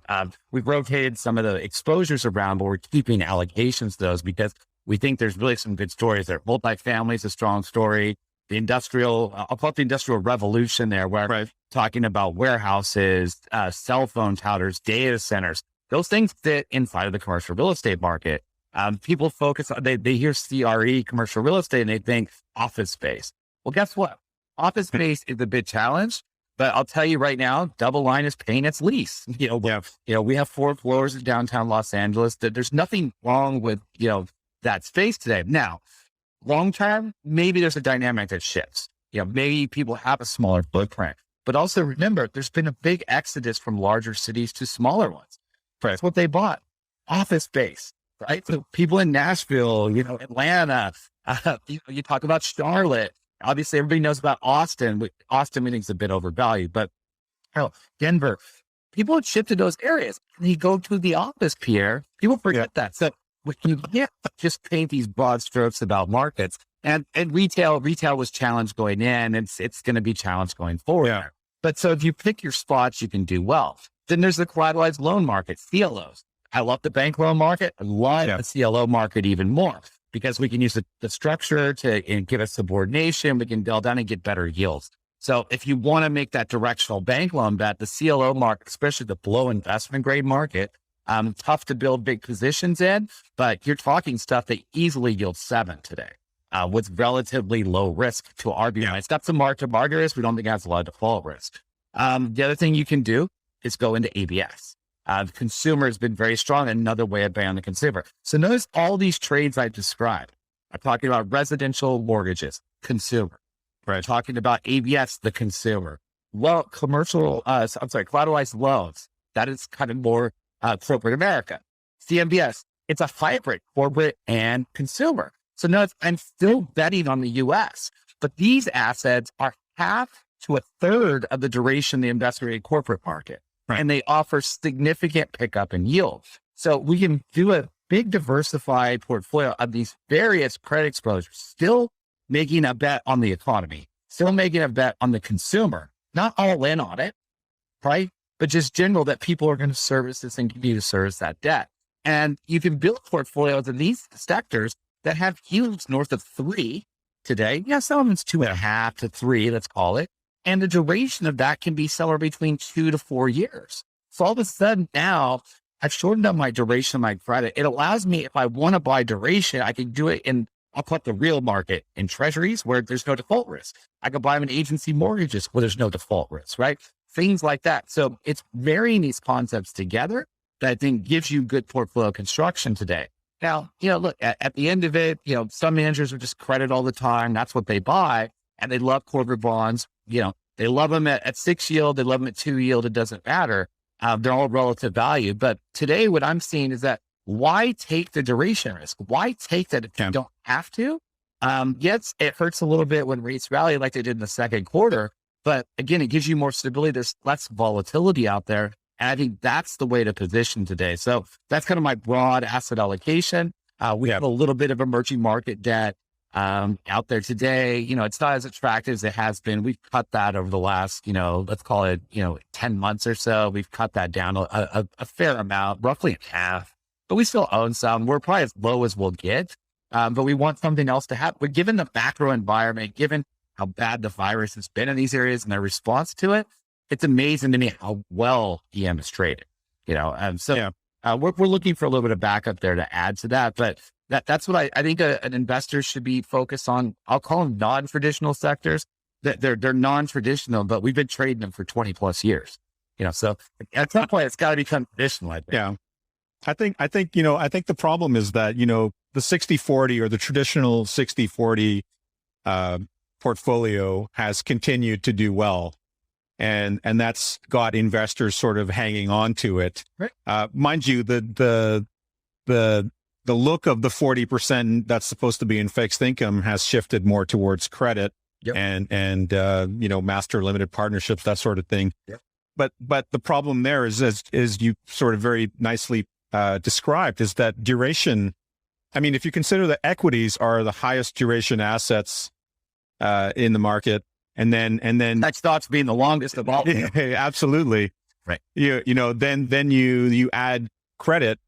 We've rotated some of the exposures around, but we're keeping allocations to those because we think there's really some good stories there. Multifamily is a strong story. The industrial, I'll call it the industrial revolution there, where talking about warehouses, cell phone towers, data centers, those things fit inside of the commercial real estate market. People focus on, they hear CRE, commercial real estate, and they think office space. Well, guess what? Office space is a big challenge, but I'll tell you right now, DoubleLine is paying its lease. We have 4 floors in downtown Los Angeles. There's nothing wrong with, that space today. Now, long term, maybe there's a dynamic that shifts. Maybe people have a smaller footprint, but also remember, there's been a big exodus from larger cities to smaller ones. That's what they bought. Office space, right? So people in Nashville, Atlanta, you talk about Charlotte. Obviously, everybody knows about Austin. Austin, we think is a bit overvalued, but Denver, people have shifted those areas. And you go to the office, Pierre, people forget that. So when you can't just paint these broad strokes about markets, and retail was challenged going in, and it's going to be challenged going forward. Yeah. But so if you pick your spots, you can do well. Then there's the collateralized loan market, CLOs. I love the bank loan market. I love the CLO market even more because we can use the structure to give us subordination. We can drill down and get better yields. So if you want to make that directional bank loan bet, the CLO market, especially the below investment grade market, tough to build big positions in, but you're talking stuff that easily yields 7 today with relatively low risk to RBI. It's got some mark-to-market risk. We don't think it has a lot of default risk. The other thing you can do is go into ABS. The consumer has been very strong. Another way of betting on the consumer. So notice all these trades I described. I'm talking about residential mortgages, consumer. We're talking about ABS, the consumer. Well, collateralized loans. That is kind of more corporate America. CMBS, it's a hybrid, corporate and consumer. So notice I'm still betting on the US, but these assets are half to a third of the duration of the investment grade corporate market. And they offer significant pickup in yield. So we can do a big diversified portfolio of these various credit exposures, still making a bet on the economy, still making a bet on the consumer, not all in on it, right? But just general that people are going to service this and continue to service that debt. And you can build portfolios in these sectors that have yields north of 3 today. Yeah, some of it's 2.5 to 3, let's call it. And the duration of that can be somewhere between 2 to 4 years. So all of a sudden now I've shortened up my duration of my credit. It allows me, if I want to buy duration, I can do it in, I'll put the real market in treasuries where there's no default risk. I can buy them in agency mortgages where there's no default risk, right? Things like that. So it's marrying these concepts together that I think gives you good portfolio construction today. Now, look, at the end of it, some managers are just credit all the time. That's what they buy. And they love corporate bonds. They love them at 6 yield. They love them at 2 yield. It doesn't matter. They're all relative value. But today what I'm seeing is that why take the duration risk? Why take that if you don't have to? Yes, it hurts a little bit when rates rally like they did in the second quarter. But again, it gives you more stability. There's less volatility out there. And I think that's the way to position today. So that's kind of my broad asset allocation. We have a little bit of emerging market debt out there today. It's not as attractive as it has been. We've cut that over the last, let's call it, 10 months or so. We've cut that down a fair amount, roughly in half, but we still own some. We're probably as low as we'll get. But we want something else to happen. But given the macro environment, given how bad the virus has been in these areas and their response to it, it's amazing to me how well EM is traded, we're looking for a little bit of backup there to add to that. But that's what I think an investor should be focused on. I'll call them non-traditional sectors. They're non-traditional, but we've been trading them for 20 plus years. So at some point it's got to become traditional, I think. Yeah. I think the problem is that, the 60-40 or the traditional 60-40 portfolio has continued to do well. And that's got investors sort of hanging on to it. Right. Mind you, the look of the 40% that's supposed to be in fixed income has shifted more towards credit and master limited partnerships, that sort of thing. Yep. But the problem there is you sort of very nicely described, is that duration I mean, if you consider that equities are the highest duration assets in the market, and then That stock's being the longest of all. absolutely, Right. Then you add credit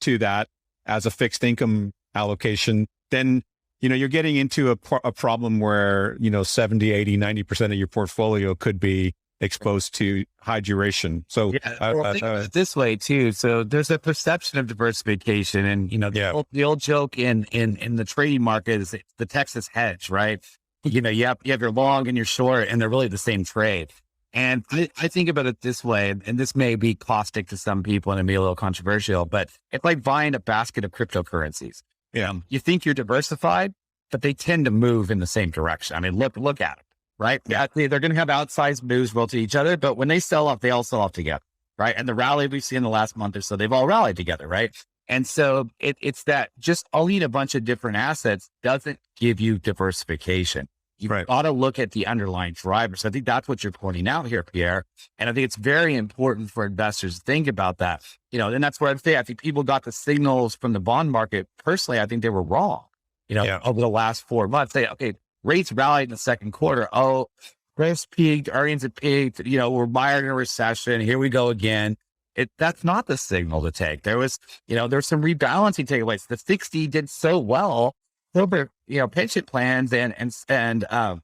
to that as a fixed income allocation, then you're getting into a problem where 70, 80, 90% of your portfolio could be exposed to high duration. So think about it this way too. So there's a perception of diversification, and the old joke in the trading market is the Texas hedge, right? You have your long and your short, and they're really the same trade. And I think about it this way, and this may be caustic to some people and it may be a little controversial, but it's like buying a basket of cryptocurrencies. Yeah. You think you're diversified, but they tend to move in the same direction. I mean, look at it, right? Yeah. They're going to have outsized moves relative to each other, but when they sell off, they all sell off together, right? And the rally we've seen in the last month or so, they've all rallied together, right? And so it's that just owning a bunch of different assets doesn't give you diversification. You've got to look at the underlying drivers. I think that's what you're pointing out here, Pierre. And I think it's very important for investors to think about that. And that's where I'd say, I think people got the signals from the bond market. Personally, I think they were wrong, over the last 4 months. Okay, rates rallied in the second quarter. Oh, risk peaked, earnings have peaked, we're mired in a recession. Here we go again. That's not the signal to take. There was some rebalancing taking place. The 60 did so well. Over, pension plans and the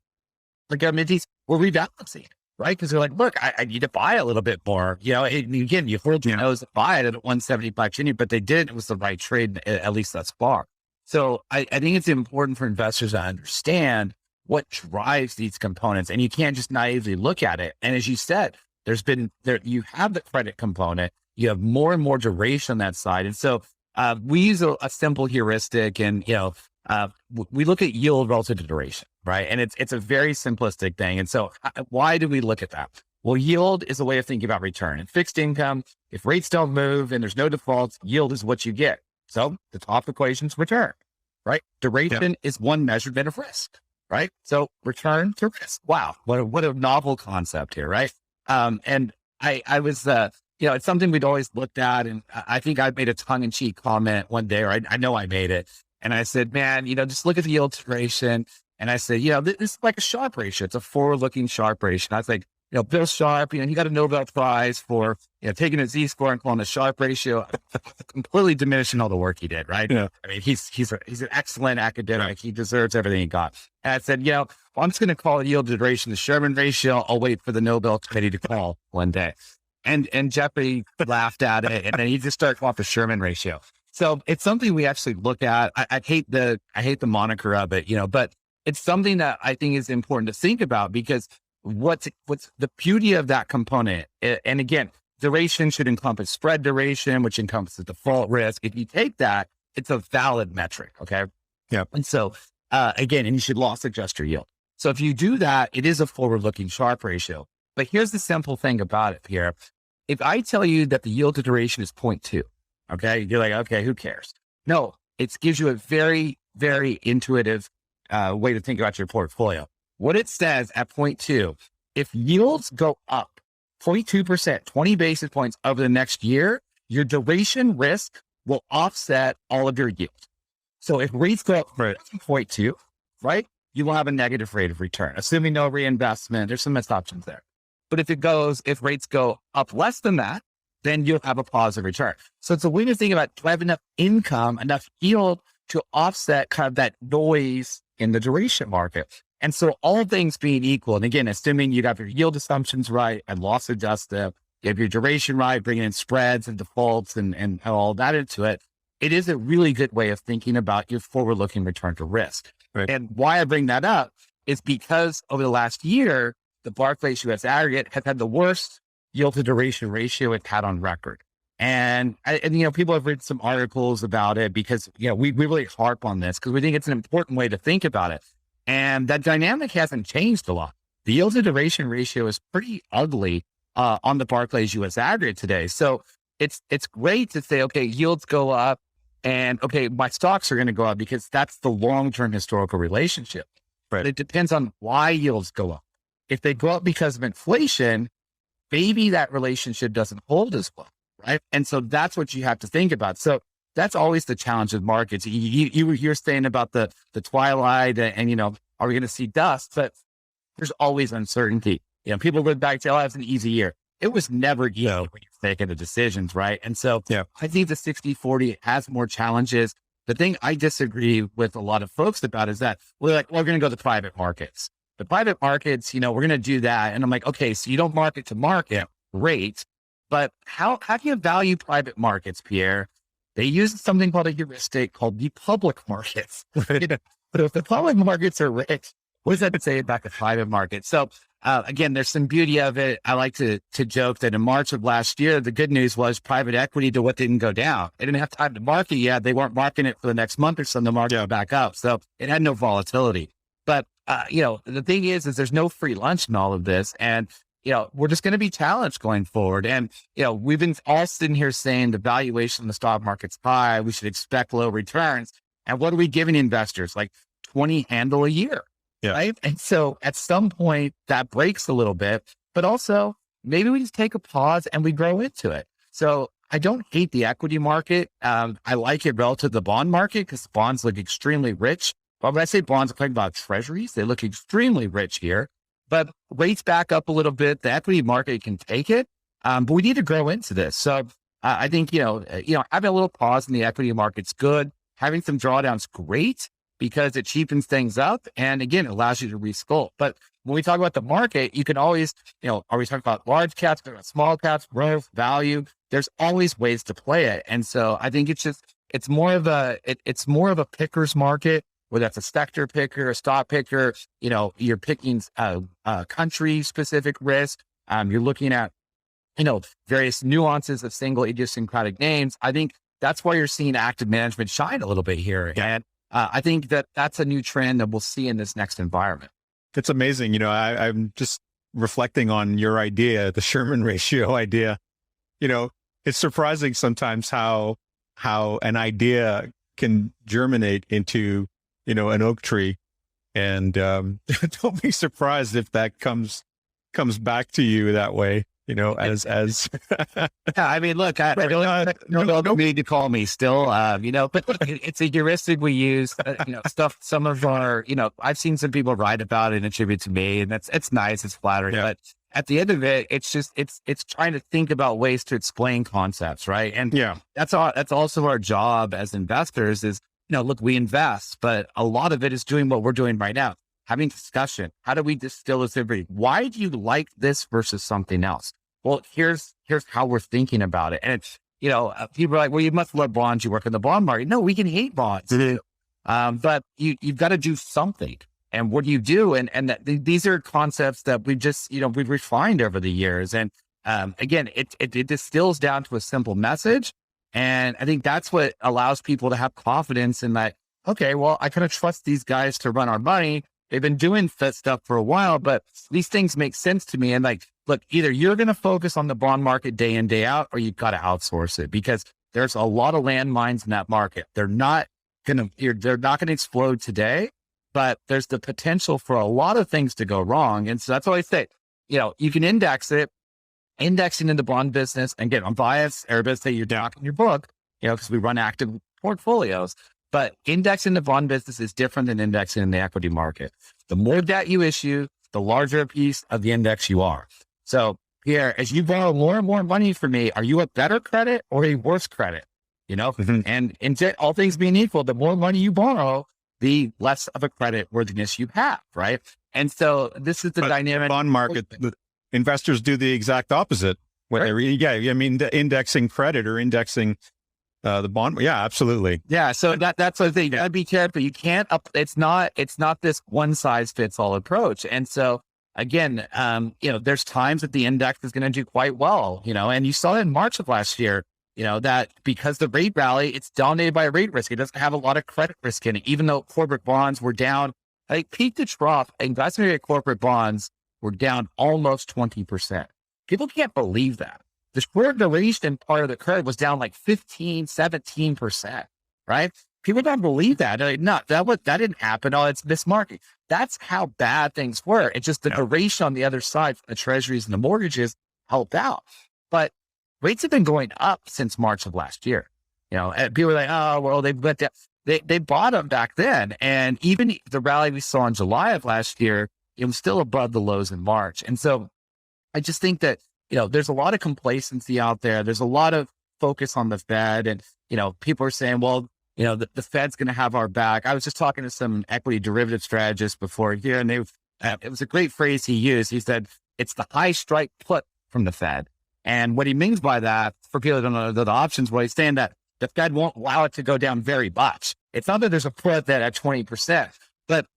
government were rebalancing, right? Because they're like, look, I need to buy a little bit more. Again, you hold your nose to buy it at 175 10-year, but they did. It was the right trade, at least thus far. So I think it's important for investors to understand what drives these components, and you can't just naively look at it. And as you said, you have the credit component, you have more and more duration on that side, and so we use a simple heuristic, and we look at yield relative to duration, right? And it's a very simplistic thing. And so why do we look at that? Well, yield is a way of thinking about return. In fixed income, if rates don't move and there's no defaults, yield is what you get. So the top equation's return, right? Duration is one measurement of risk, right? So return to risk. Wow. What a novel concept here, right? And I was, it's something we'd always looked at. And I think I made a tongue-in-cheek comment one day, or I know I made it. And I said, man, just look at the yield duration. And I said, this is like a Sharpe ratio. It's a forward-looking Sharpe ratio. And I was like, Bill Sharpe, he got a Nobel Prize for, taking a Z-score and calling it a Sharpe ratio, completely diminishing all the work he did, right? Yeah. I mean, he's an excellent academic. He deserves everything he got. And I said, well, I'm just going to call yield duration the Sherman ratio. I'll wait for the Nobel Committee to call one day. And Jeffrey laughed at it, and then he just started calling it the Sherman ratio. So it's something we actually look at. I hate the moniker of it, but it's something that I think is important to think about, because what's the beauty of that component. And again, duration should encompass spread duration, which encompasses default risk. If you take that, it's a valid metric. Okay. Yeah. And so, again, and you should loss adjust your yield. So if you do that, it is a forward-looking Sharpe ratio. But here's the simple thing about it, Pierre. If I tell you that the yield to duration is 0.2, okay, you're like, okay, who cares? No, it gives you a very, very intuitive way to think about your portfolio. What it says at 0.2, if yields go up 0.2%, 20 basis points over the next year, your duration risk will offset all of your yield. So if rates go up 0.2, right, you will have a negative rate of return, assuming no reinvestment. There's some missed options there. But if rates go up less than that, then you'll have a positive return. So it's a way to think about, do I have enough income, enough yield to offset kind of that noise in the duration market? And so all things being equal, and again, assuming you got your yield assumptions right and loss adjusted, you have your duration right, bringing in spreads and defaults and all that into it, it is a really good way of thinking about your forward-looking return to risk. Right. And why I bring that up is because over the last year, the Barclays US aggregate has had the worst yield to duration ratio it's had on record. And people have written some articles about it because, we really harp on this because we think it's an important way to think about it. And that dynamic hasn't changed a lot. The yield to duration ratio is pretty ugly on the Barclays US aggregate today. So it's great to say, okay, yields go up and okay, my stocks are going to go up because that's the long-term historical relationship. Right. But it depends on why yields go up. If they go up because of inflation, maybe that relationship doesn't hold as well, right? And so that's what you have to think about. So that's always the challenge with markets. You're saying about the twilight and, are we going to see dust? But there's always uncertainty. People look back and say, oh, that's an easy year. It was never easy when you're making the decisions, right? And so I think the 60-40 has more challenges. The thing I disagree with a lot of folks about is that we're going to go to private markets. The private markets, we're going to do that. And I'm like, okay, so you don't market to market, great. But how do you value private markets, Pierre? They use something called a heuristic called the public markets. But if the public markets are rich, what does that say about the private market? So again, there's some beauty of it. I like to joke that in March of last year, the good news was private equity to what didn't go down. They didn't have time to market yet. They weren't marketing it for the next month or so. The market went back up. So it had no volatility. But, the thing is there's no free lunch in all of this. And, we're just going to be challenged going forward. And, we've been all sitting here saying the valuation of the stock market's high. We should expect low returns. And what are we giving investors? Like 20 handle a year. Yeah. Right. And so at some point that breaks a little bit, but also maybe we just take a pause and we grow into it. So I don't hate the equity market. I like it relative to the bond market because bonds look extremely rich. But when I say bonds, I'm talking about treasuries. They look extremely rich here, but rates back up a little bit. The equity market can take it. But we need to grow into this. So I think, having a little pause in the equity market's good. Having some drawdowns, great. Because it cheapens things up. And again, it allows you to resculpt. But when we talk about the market, you can always, are we talking about large caps, small caps, growth, value? There's always ways to play it. And so I think it's more of a picker's market, whether that's a sector picker, a stock picker, you're picking country specific risk. You're looking at, various nuances of single idiosyncratic names. I think that's why you're seeing active management shine a little bit here. And I think that's a new trend that we'll see in this next environment. It's amazing. I'm just reflecting on your idea, the Sherman ratio idea. It's surprising sometimes how an idea can germinate into, an oak tree. And don't be surprised if that comes back to you that way. As yeah, I mean, look, I don't need to call me still, but it's a heuristic we use, stuff, some of our, I've seen some people write about it and attribute to me, and it's nice. It's flattering, but at the end of it, it's just, it's trying to think about ways to explain concepts. Right. And that's also our job as investors is, look, we invest, but a lot of it is doing what we're doing right now. Having discussion. How do we distill this every? Why do you like this versus something else? Well, here's how we're thinking about it. And it's, people are like, well, you must love bonds. You work in the bond market. No, we can hate bonds. But you've got to do something. And what do you do? And these are concepts that we just, we've refined over the years. And again, it distills down to a simple message. And I think that's what allows people to have confidence in that, okay, well, I kind of trust these guys to run our money. They've been doing that stuff for a while, but these things make sense to me. And look, either you're going to focus on the bond market day in, day out, or you've got to outsource it because there's a lot of landmines in that market. They're not going to explode today, but there's the potential for a lot of things to go wrong. And so that's why I say, you can index it, indexing in the bond business. And again, I'm biased. Everybody say you're down in your book, because we run active portfolios. But indexing the bond business is different than indexing in the equity market. The more debt you issue, the larger a piece of the index you are. So Pierre, as you borrow more and more money from me, are you a better credit or a worse credit? And all things being equal, the more money you borrow, the less of a credit worthiness you have, right? And so this is the dynamic. Bond market, investors do the exact opposite. The indexing credit or indexing the bond. Yeah, absolutely. Yeah. So that's the thing. You gotta be careful. You can't, it's not this one size fits all approach. And so again, there's times that the index is going to do quite well, and you saw it in March of last year, that because the rate rally, it's dominated by rate risk. It doesn't have a lot of credit risk in it, even though corporate bonds were down, peak to trough, investment grade corporate bonds were down almost 20%. People can't believe that. The short duration part of the curve was down like 15, 17%, right? People don't believe that. They're like, no, that didn't happen. Oh, it's mismarking. That's how bad things were. It's just the duration on the other side, the treasuries and the mortgages helped out. But rates have been going up since March of last year. And people are like, oh, well, they went down. They bought them back then. And even the rally we saw in July of last year, it was still above the lows in March. And so I just think that, there's a lot of complacency out there. There's a lot of focus on the Fed, and, people are saying, well, the Fed's going to have our back. I was just talking to some equity derivative strategists before here, and it was a great phrase he used. He said, it's the high strike put from the Fed. And what he means by that, for people that don't know the options, what he's saying that the Fed won't allow it to go down very much. It's not that there's a put that at 20%, but,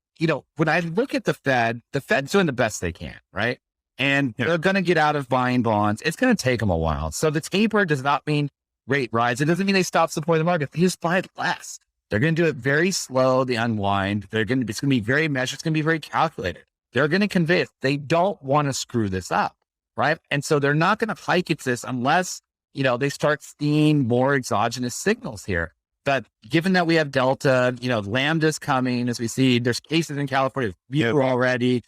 when I look at the Fed's doing the best they can, right? And they're going to get out of buying bonds. It's going to take them a while. So the taper does not mean rate rise. It doesn't mean they stop supporting the market. They just buy it less. They're going to do it very slow, the unwind. It's going to be very measured. It's going to be very calculated. They're going to convey it. They don't want to screw this up, right? And so they're not going to hike at this unless, they start seeing more exogenous signals here. But given that we have Delta, Lambda's coming, as we see, there's cases in California already.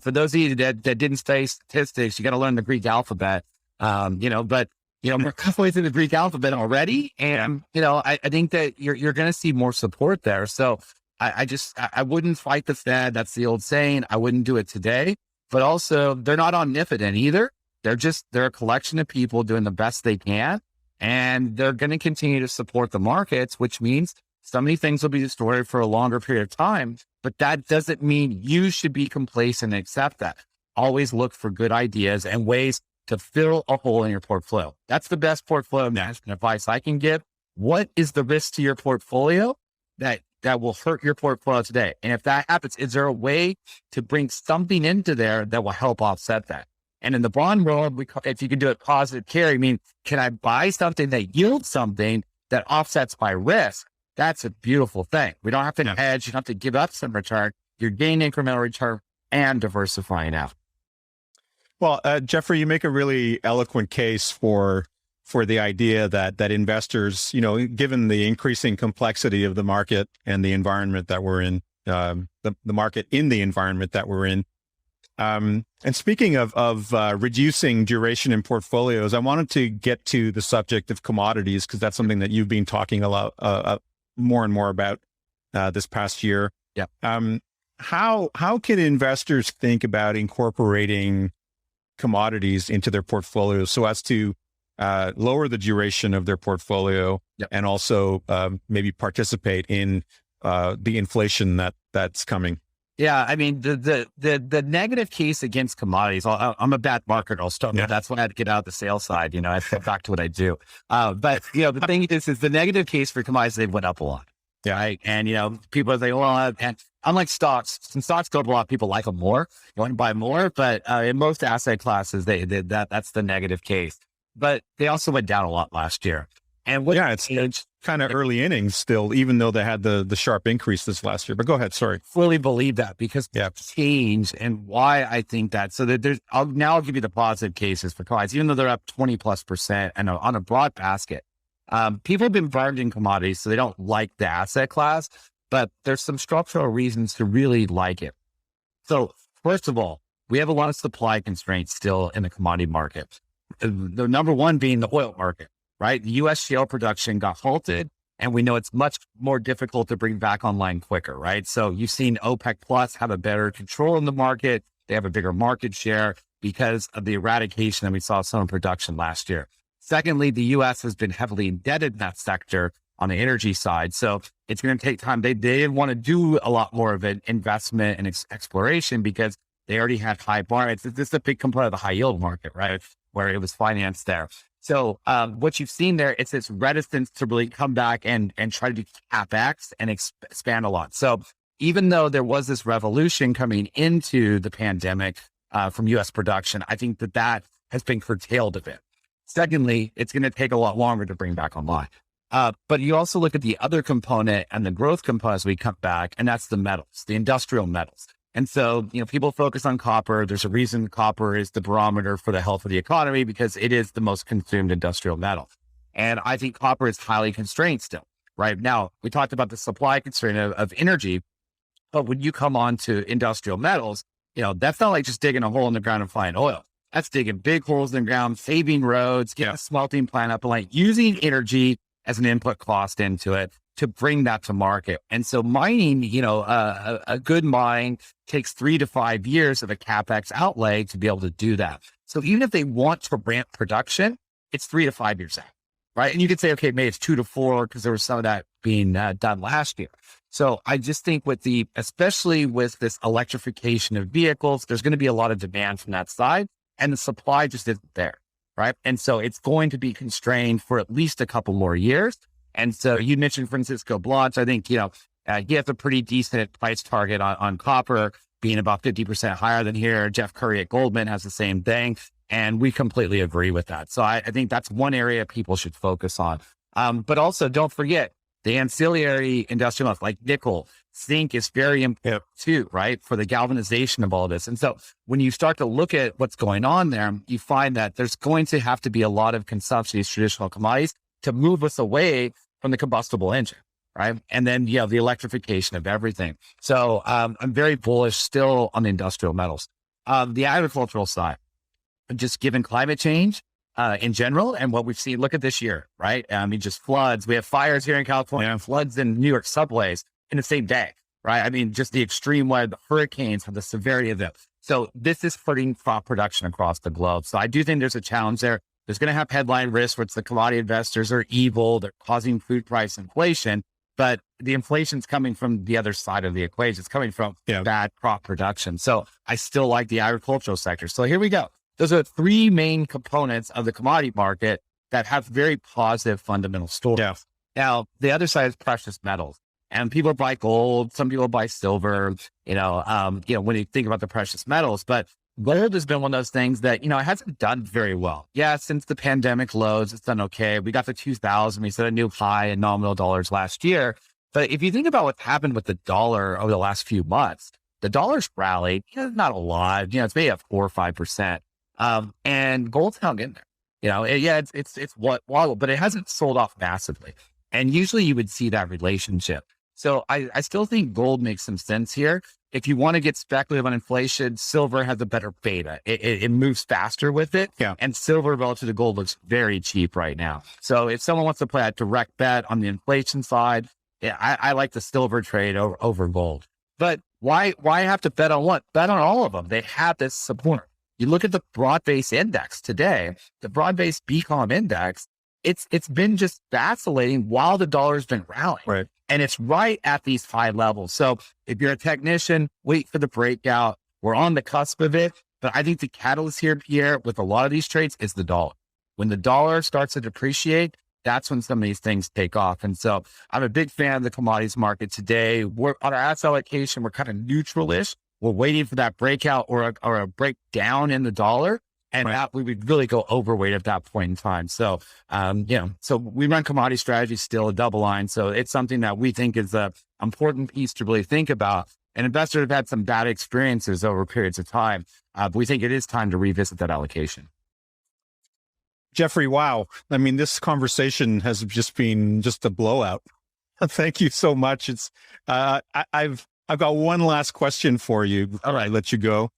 For those of you that didn't study statistics, you got to learn the Greek alphabet. But we're a couple ways in the Greek alphabet already. And, I think that you're going to see more support there. So I wouldn't fight the Fed. That's the old saying. I wouldn't do it today, but also they're not omnipotent either. They're a collection of people doing the best they can. And they're going to continue to support the markets, which means so many things will be distorted for a longer period of time. But that doesn't mean you should be complacent and accept that. Always look for good ideas and ways to fill a hole in your portfolio. That's the best portfolio management advice I can give. What is the risk to your portfolio that will hurt your portfolio today? And if that happens, is there a way to bring something into there that will help offset that? And in the bond world, if you can do it positive carry, can I buy something that yields something that offsets my risk? That's a beautiful thing. We don't have to hedge. You don't have to give up some return. You're gaining incremental return and diversifying out. Well, Jeffrey, you make a really eloquent case for the idea that investors, given the increasing complexity of the market and the environment that we're in, the market in the environment that we're in. And speaking of reducing duration in portfolios, I wanted to get to the subject of commodities because that's something that you've been talking a lot more and more about this past year. Yeah. How can investors think about incorporating commodities into their portfolios so as to lower the duration of their portfolio and also maybe participate in the inflation that's coming? Yeah, the negative case against commodities, I'm a bad marketer. I'll start with that's why I had to get out of the sales side. I get back to what I do. But the thing is the negative case for commodities, they went up a lot. Yeah. Right. And, people are saying, well, and unlike stocks, since stocks go up a lot, people like them more. You want to buy more, but in most asset classes, that's the negative case. But they also went down a lot last year. And it's kind of early innings still, even though they had the sharp increase this last year. But go ahead, sorry. Fully believe that because change and why I think that. So that I'll give you the positive cases for commodities, even though they're up 20+% and on a broad basket. People have been burned in commodities, so they don't like the asset class, but there's some structural reasons to really like it. So first of all, we have a lot of supply constraints still in the commodity market. The number one being the oil market. Right? The U.S. shale production got halted, and we know it's much more difficult to bring back online quicker, right? So you've seen OPEC Plus have a better control in the market. They have a bigger market share because of the eradication that we saw some production last year. Secondly, the U.S. has been heavily indebted in that sector on the energy side. So it's going to take time. They didn't want to do a lot more of an investment and exploration because they already had high bar. This is a big component of the high yield market, right? Where it was financed there. So what you've seen there, it's this reticence to really come back and try to do CapEx and expand a lot. So even though there was this revolution coming into the pandemic from U.S. production, I think that has been curtailed a bit. Secondly, it's going to take a lot longer to bring back online. But you also look at the other component and the growth component as we come back, and that's the metals, the industrial metals. And so, people focus on copper. There's a reason copper is the barometer for the health of the economy because it is the most consumed industrial metal. And I think copper is highly constrained still. Right now, we talked about the supply constraint of energy, but when you come on to industrial metals, that's not like just digging a hole in the ground and finding oil. That's digging big holes in the ground, paving roads, getting a smelting plant up and using energy as an input cost into it to bring that to market. And so mining, a good mine takes 3 to 5 years of a CapEx outlay to be able to do that. So even if they want to ramp production, it's 3 to 5 years out, right? And you could say, okay, maybe it's 2 to 4 because there was some of that being done last year. So I just think especially with this electrification of vehicles, there's going to be a lot of demand from that side and the supply just isn't there, right? And so it's going to be constrained for at least a couple more years. And so you mentioned Francisco Blanch. I think, he has a pretty decent price target on copper being about 50% higher than here. Jeff Curry at Goldman has the same thing. And we completely agree with that. So I think that's one area people should focus on. But also don't forget the ancillary industrial metals like nickel, zinc is very important too, right? For the galvanization of all this. And so when you start to look at what's going on there, you find that there's going to have to be a lot of consumption of these traditional commodities to move us away from the combustible engine, right? And then, the electrification of everything. So I'm very bullish still on the industrial metals. The agricultural side, just given climate change in general and what we've seen, look at this year, right? Just floods. We have fires here in California and floods in New York subways in the same day, right? Just the extreme weather, the hurricanes, and the severity of them. So this is hurting crop production across the globe. So I do think there's a challenge there. There's going to have headline risk, which the commodity investors are evil. They're causing food price inflation, but the inflation's coming from the other side of the equation. It's coming from bad crop production. So I still like the agricultural sector. So here we go. Those are 3 main components of the commodity market that have very positive fundamental stories. Yeah. Now, the other side is precious metals. And people buy gold, some people buy silver, when you think about the precious metals, but gold has been one of those things that, it hasn't done very well. Yeah, since the pandemic lows, it's done okay. We got to 2000, we set a new high in nominal dollars last year. But if you think about what's happened with the dollar over the last few months, the dollar's rallied, not a lot, it's maybe up 4 or 5%. And gold's hung in there, it's what wobble, but it hasn't sold off massively. And usually you would see that relationship. So I still think gold makes some sense here. If you want to get speculative on inflation, silver has a better beta. It moves faster with it. Yeah. And silver relative to gold looks very cheap right now. So if someone wants to play a direct bet on the inflation side, I like the silver trade over gold. But why have to bet on what? Bet on all of them. They have this support. You look at the broad-based index today, the broad-based BCOM index, it's been just vacillating while the dollar's been rallying. Right. And it's right at these high levels. So if you're a technician, wait for the breakout. We're on the cusp of it. But I think the catalyst here, Pierre, with a lot of these trades is the dollar. When the dollar starts to depreciate, that's when some of these things take off. And so I'm a big fan of the commodities market today. We're on our asset allocation, we're kind of neutral-ish. We're waiting for that breakout or a breakdown in the dollar. And that we would really go overweight at that point in time. So, so we run commodity strategy still a DoubleLine. So it's something that we think is an important piece to really think about. And investors have had some bad experiences over periods of time. But we think it is time to revisit that allocation. Jeffrey, wow. This conversation has just been just a blowout. Thank you so much. It's, I've got one last question for you before I let you go.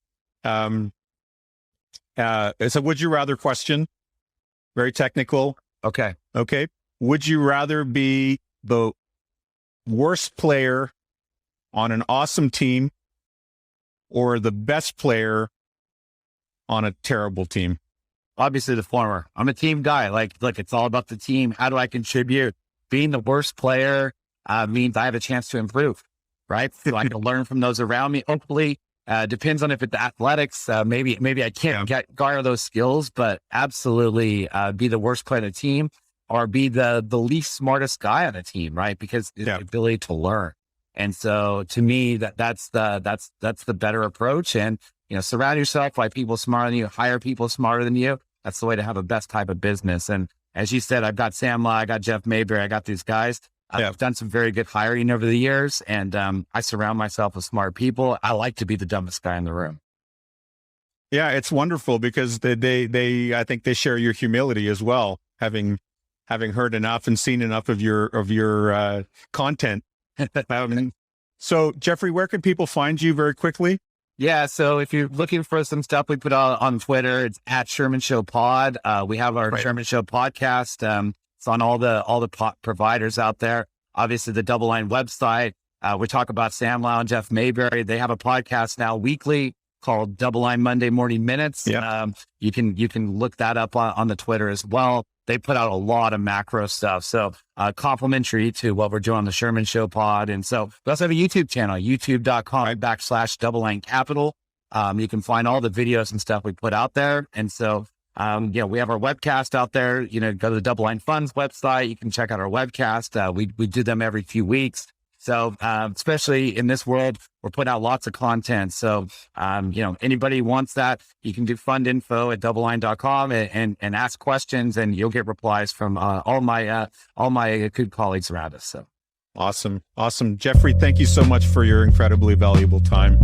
It's a would you rather question, very technical. Okay. Would you rather be the worst player on an awesome team or the best player on a terrible team? Obviously the former. I'm a team guy. Look, it's all about the team. How do I contribute? Being the worst player means I have a chance to improve, right? So I can learn from those around me. Hopefully, depends on if it's athletics. Maybe I can't garner those skills, but absolutely be the worst player on the team or be the least smartest guy on the team, right? Because it's the ability to learn. And so to me, that's the better approach. And surround yourself by people smarter than you, hire people smarter than you. That's the way to have a best type of business. And as you said, I've got Sam La, I got Jeff Mayberry, I got these guys. I've done some very good hiring over the years, and I surround myself with smart people. I like to be the dumbest guy in the room. Yeah, it's wonderful because they I think they share your humility as well, having heard enough and seen enough of your content. So Jeffrey, where can people find you very quickly? Yeah, so if you're looking for some stuff we put out on Twitter, it's at Sherman Show Pod. We have our Sherman Show podcast. It's on all the providers out there. Obviously, the DoubleLine website. We talk about Sam Lau and Jeff Mayberry. They have a podcast now weekly called DoubleLine Monday Morning Minutes. Yeah. You can look that up on the Twitter as well. They put out a lot of macro stuff. So complimentary to what we're doing on the Sherman Show pod. And so we also have a YouTube channel, youtube.com/DoubleLine Capital. You can find all the videos and stuff we put out there. And so, we have our webcast out there. Go to the DoubleLine Funds website. You can check out our webcast. We do them every few weeks. So, especially in this world, we're putting out lots of content. So, anybody wants that, you can do fundinfo@doubleline.com and ask questions, and you'll get replies from all my good colleagues around us. So awesome. Jeffrey, thank you so much for your incredibly valuable time.